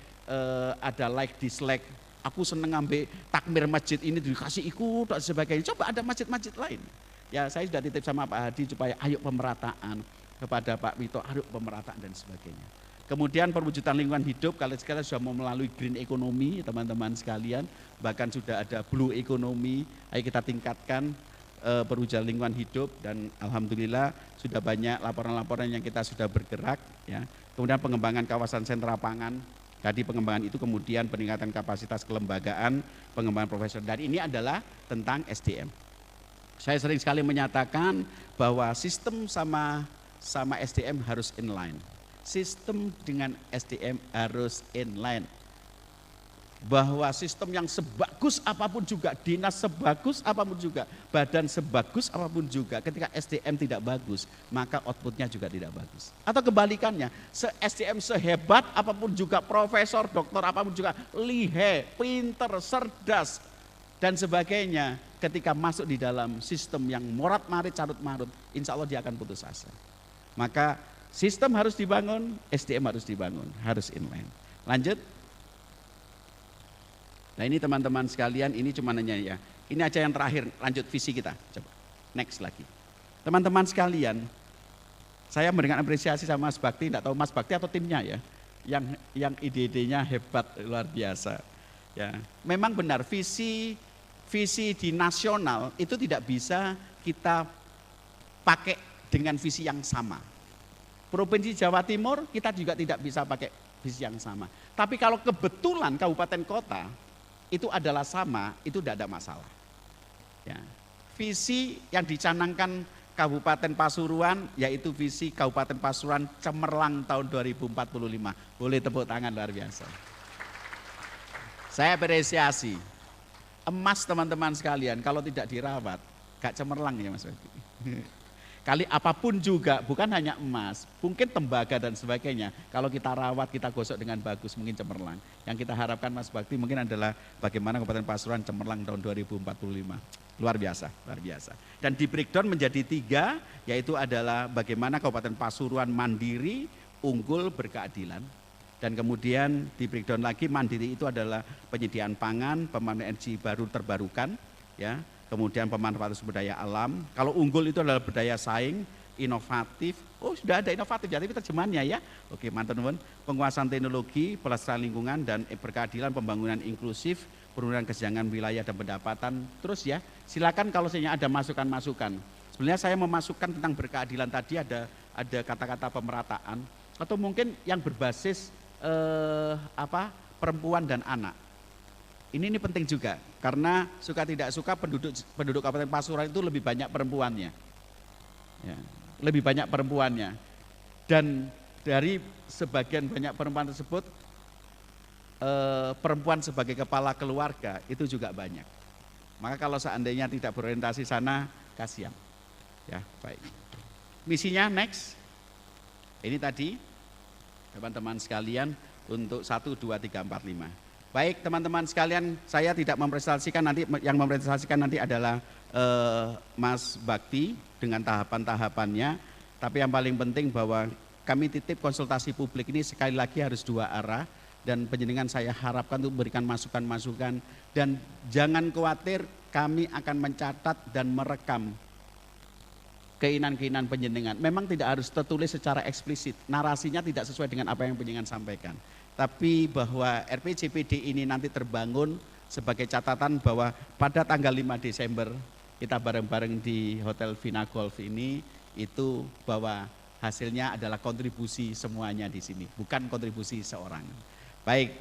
ada like dislike. Aku seneng ngambil takmir masjid ini dikasih ikut dan sebagainya. Coba ada masjid-masjid lain. Ya saya sudah titip sama Pak Hadi supaya ayo pemerataan, kepada Pak Wito ayo pemerataan dan sebagainya. Kemudian perwujudan lingkungan hidup, kalau sekarang sudah mau melalui green economy teman-teman sekalian, bahkan sudah ada blue economy, ayo kita tingkatkan perwujudan lingkungan hidup dan alhamdulillah sudah banyak laporan-laporan yang kita sudah bergerak ya. Kemudian pengembangan kawasan sentra pangan, tadi pengembangan itu kemudian peningkatan kapasitas kelembagaan, pengembangan profesional dan ini adalah tentang SDM. Saya sering sekali menyatakan bahwa sistem sama SDM harus inline. Sistem dengan SDM harus inline. Bahwa sistem yang sebagus apapun juga, dinas sebagus apapun juga, badan sebagus apapun juga, ketika SDM tidak bagus, maka outputnya juga tidak bagus. Atau kebalikannya, SDM sehebat apapun juga, profesor, doktor apapun juga, lihai, pinter, cerdas, dan sebagainya, ketika masuk di dalam sistem yang morat-marit, carut-marut, insya Allah dia akan putus asa. Maka sistem harus dibangun, SDM harus dibangun, harus inline. Lanjut. Nah ini teman-teman sekalian, ini cuma nanya ya. Ini aja yang terakhir, lanjut visi kita. Coba, next lagi. Teman-teman sekalian, saya memberikan apresiasi sama Mas Bakti, tidak tahu Mas Bakti atau timnya ya, yang ide-idenya hebat, luar biasa. Ya, memang benar visi di nasional itu tidak bisa kita pakai dengan visi yang sama. Provinsi Jawa Timur kita juga tidak bisa pakai visi yang sama. Tapi kalau kebetulan kabupaten kota itu adalah sama, itu tidak ada masalah. Ya. Visi yang dicanangkan Kabupaten Pasuruan yaitu visi Kabupaten Pasuruan cemerlang tahun 2045. Boleh tepuk tangan, luar biasa. Saya apresiasi. Emas teman-teman sekalian kalau tidak dirawat gak cemerlang ya Mas. Kali apapun juga, bukan hanya emas, mungkin tembaga dan sebagainya. Kalau kita rawat, kita gosok dengan bagus, mungkin cemerlang. Yang kita harapkan Mas Bakti mungkin adalah bagaimana Kabupaten Pasuruan cemerlang tahun 2045. Luar biasa, luar biasa. Dan di breakdown menjadi 3, yaitu adalah bagaimana Kabupaten Pasuruan mandiri, unggul, berkeadilan. Dan kemudian di breakdown lagi mandiri itu adalah penyediaan pangan, pembangunan energi baru terbarukan, ya. Kemudian pemanfaatan sumber daya alam. Kalau unggul itu adalah berdaya saing, inovatif. Oh sudah ada inovatif ya, tapi terjemahannya ya. Oke, mantap teman. Penguasaan teknologi, pelestarian lingkungan dan berkeadilan, pembangunan inklusif, penurunan kesenjangan wilayah dan pendapatan. Terus ya, silakan kalau saya ada masukan-masukan. Sebenarnya saya memasukkan tentang berkeadilan tadi ada kata-kata pemerataan atau mungkin yang berbasis perempuan dan anak. Ini penting juga karena suka tidak suka penduduk Kabupaten Pasuruan itu lebih banyak perempuannya, ya, lebih banyak perempuannya. Dan dari sebagian banyak perempuan tersebut, perempuan sebagai kepala keluarga itu juga banyak. Maka kalau seandainya tidak berorientasi sana, kasihan. Ya baik. Misinya next. Ini tadi teman-teman sekalian untuk 1, 2, 3, 4, 5. Baik teman-teman sekalian, saya tidak mempresentasikan nanti, yang mempresentasikan nanti adalah Mas Bakti dengan tahapan-tahapannya. Tapi yang paling penting bahwa kami titip konsultasi publik ini sekali lagi harus 2 arah. Dan penjenengan saya harapkan untuk memberikan masukan-masukan. Dan jangan khawatir, kami akan mencatat dan merekam keinginan-keinginan penjenengan. Memang tidak harus tertulis secara eksplisit, narasinya tidak sesuai dengan apa yang penjenengan sampaikan. Tapi bahwa RPJPD ini nanti terbangun sebagai catatan bahwa pada tanggal 5 Desember kita bareng-bareng di Hotel Vina Golf ini, itu bahwa hasilnya adalah kontribusi semuanya di sini, bukan kontribusi seorang. Baik,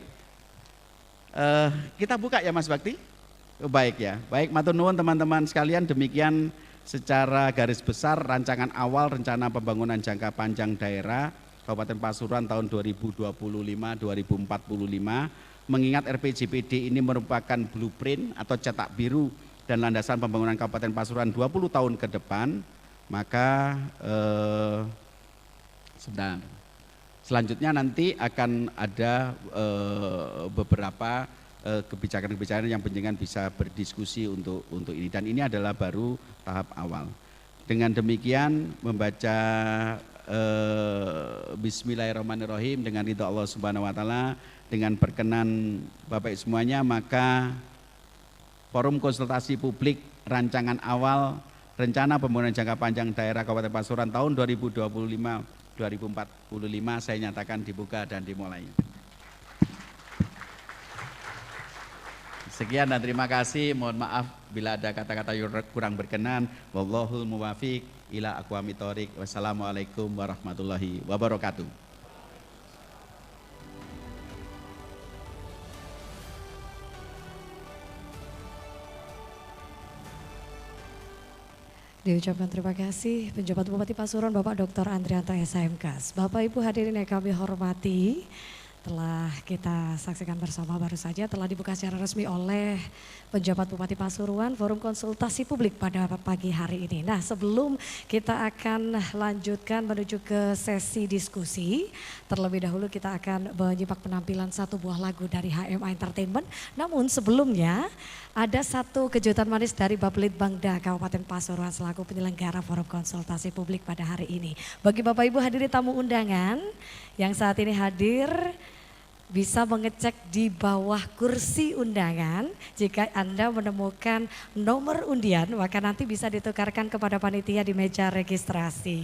kita buka ya Mas Bakti? Baik ya, baik matur nuwun teman-teman sekalian, demikian secara garis besar rancangan awal rencana pembangunan jangka panjang daerah Kabupaten Pasuruan tahun 2025-2045, mengingat RPJPD ini merupakan blueprint atau cetak biru dan landasan pembangunan Kabupaten Pasuruan 20 tahun ke depan, maka selanjutnya nanti akan ada beberapa kebijakan-kebijakan yang penjenengan bisa berdiskusi untuk ini, dan ini adalah baru tahap awal. Dengan demikian membaca Bismillahirrahmanirrahim dengan ridha Allah Subhanahu wa taala, dengan perkenan Bapak Ibu semuanya, maka forum konsultasi publik rancangan awal rencana pembangunan jangka panjang daerah Kabupaten Pasuruan tahun 2025-2045 saya nyatakan dibuka dan dimulai. Sekian dan terima kasih. Mohon maaf bila ada kata-kata yang kurang berkenan. Wallahul muwafiq ila aqwamit thoriq. Wassalamualaikum warahmatullahi wabarakatuh. Diucapkan terima kasih penjabat Bupati Pasuruan Bapak Dr. Andrianto SHMKes. Bapak Ibu hadirin yang kami hormati, telah kita saksikan bersama baru saja telah dibuka secara resmi oleh penjabat Bupati Pasuruan forum konsultasi publik pada pagi hari ini. Nah, sebelum kita akan lanjutkan menuju ke sesi diskusi, terlebih dahulu kita akan menyimak penampilan satu buah lagu dari HMA Entertainment. Namun sebelumnya ada satu kejutan manis dari Bapelitbangda Kabupaten Pasuruan selaku penyelenggara forum konsultasi publik pada hari ini. Bagi Bapak Ibu hadirin tamu undangan yang saat ini hadir, bisa mengecek di bawah kursi undangan. Jika Anda menemukan nomor undian, maka nanti bisa ditukarkan kepada panitia di meja registrasi.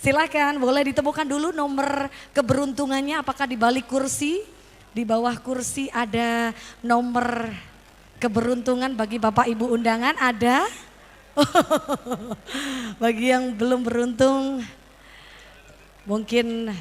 Silakan, boleh ditemukan dulu nomor keberuntungannya, apakah di balik kursi, di bawah kursi ada nomor keberuntungan bagi Bapak Ibu undangan, ada? Bagi yang belum beruntung, mungkin...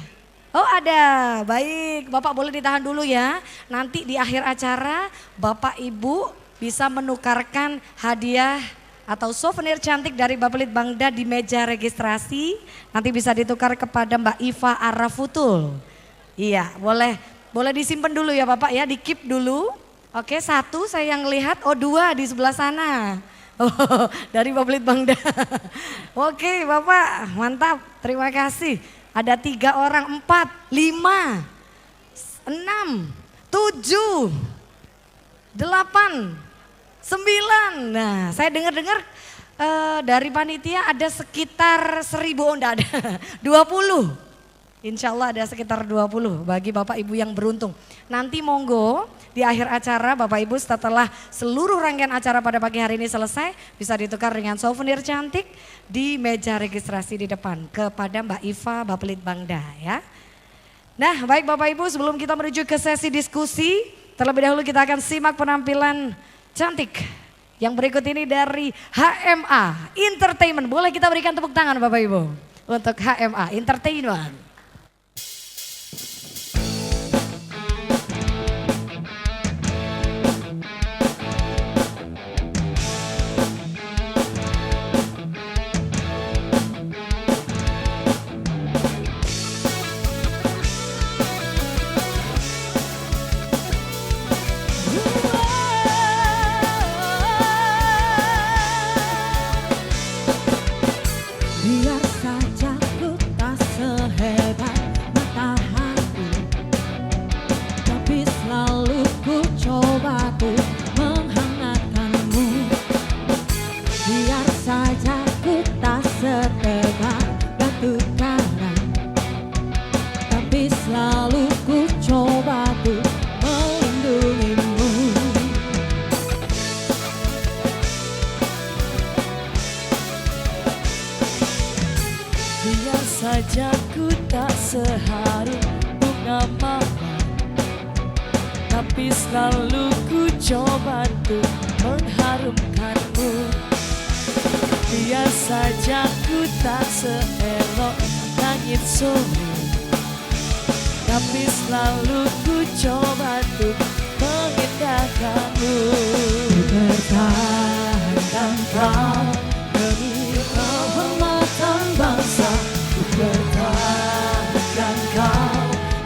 Oh ada, baik Bapak boleh ditahan dulu ya. Nanti di akhir acara Bapak Ibu bisa menukarkan hadiah atau souvenir cantik dari Bapelitbangda di meja registrasi. Nanti bisa ditukar kepada Mbak Iva Arafutul. Iya boleh disimpan dulu ya Bapak ya, di keep dulu. Oke, satu saya yang lihat, oh dua di sebelah sana. Oh, dari Bapelitbangda. Oke Bapak, mantap, terima kasih. Ada 3 orang, 4, 5, 6, 7, 8, 9. Nah, saya dengar-dengar dari panitia ada sekitar 1000, oh enggak ada, 20. Insya Allah ada sekitar 20 bagi Bapak Ibu yang beruntung. Nanti monggo di akhir acara Bapak Ibu setelah seluruh rangkaian acara pada pagi hari ini selesai, bisa ditukar dengan souvenir cantik di meja registrasi di depan kepada Mbak Iva Bapelitbangda ya. Nah baik Bapak Ibu, sebelum kita menuju ke sesi diskusi, terlebih dahulu kita akan simak penampilan cantik yang berikut ini dari HMA Entertainment. Boleh kita berikan tepuk tangan Bapak Ibu untuk HMA Entertainment. Biar saja ku tak sehebat matahari, tapi selalu ku coba ku menghangatkanmu. Biar saja ku tak setegak batu karang, tapi selalu ku coba ku melindungimu. Biar saja ku tak seharum bunga mawar, tapi selalu ku coba untuk mengharumkanmu. Biar saja ku tak seelok langit sore, tapi selalu ku coba untuk mengindahkanmu. Bertahankan kau demi kehormatan bangsa, ku bertahankan kau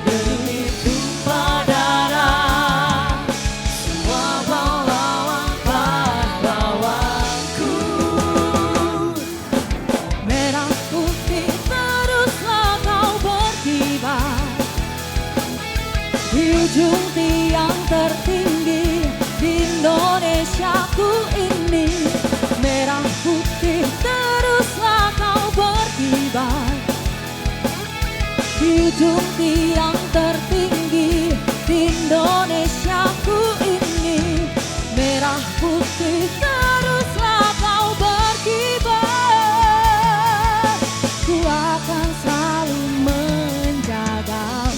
demi tumpah darah semua pahlawan-pahlawanku. Merah putih teruslah kau berkibar di ujung tiang tertinggi di Indonesiaku ini. Merah putih di ujung tiang tertinggi di Indonesiaku ini, merah putih teruslah kau berkibar, ku akan selalu menjagamu.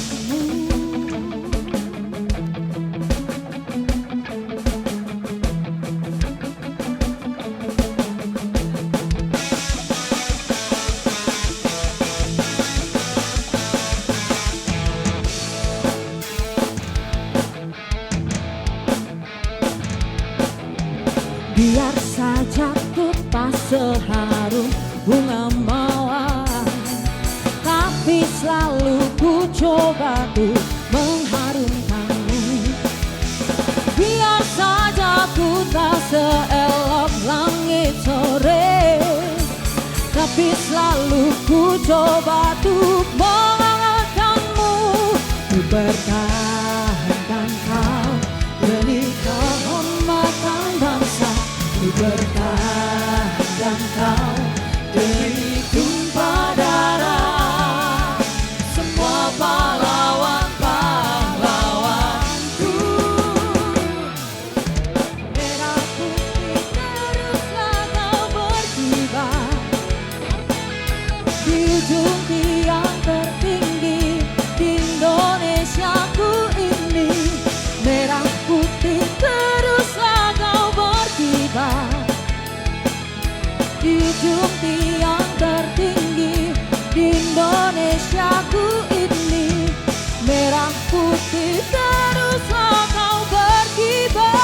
Biar saja ku tak seharum bunga mawar, tapi selalu ku coba tuh mengharumkanmu. Biar saja ku tak seelok langit sore, tapi selalu ku coba tuh menghangatkanmu. Ku bertahankan kau demi kehormatan bangsa, ku bertahankan kau demi tumpah darah semua pahlawan-pahlawanku. Merah putih teruslah kau berkibar, di ujung tiang tertinggi di Indonesiaku ini, merah putih teruslah kau berkibar, di ujung tiang tertinggi di Indonesiaku ini, merah putih teruslah kau berkibar,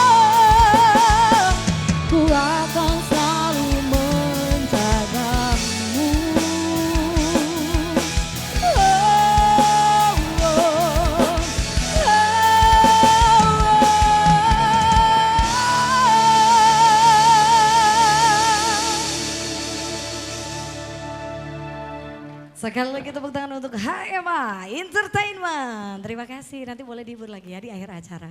ku akan selalu menjagamu. Sekali lagi tepuk tangan untuk HMA Entertainment. Terima kasih, nanti boleh dihibur lagi ya di akhir acara.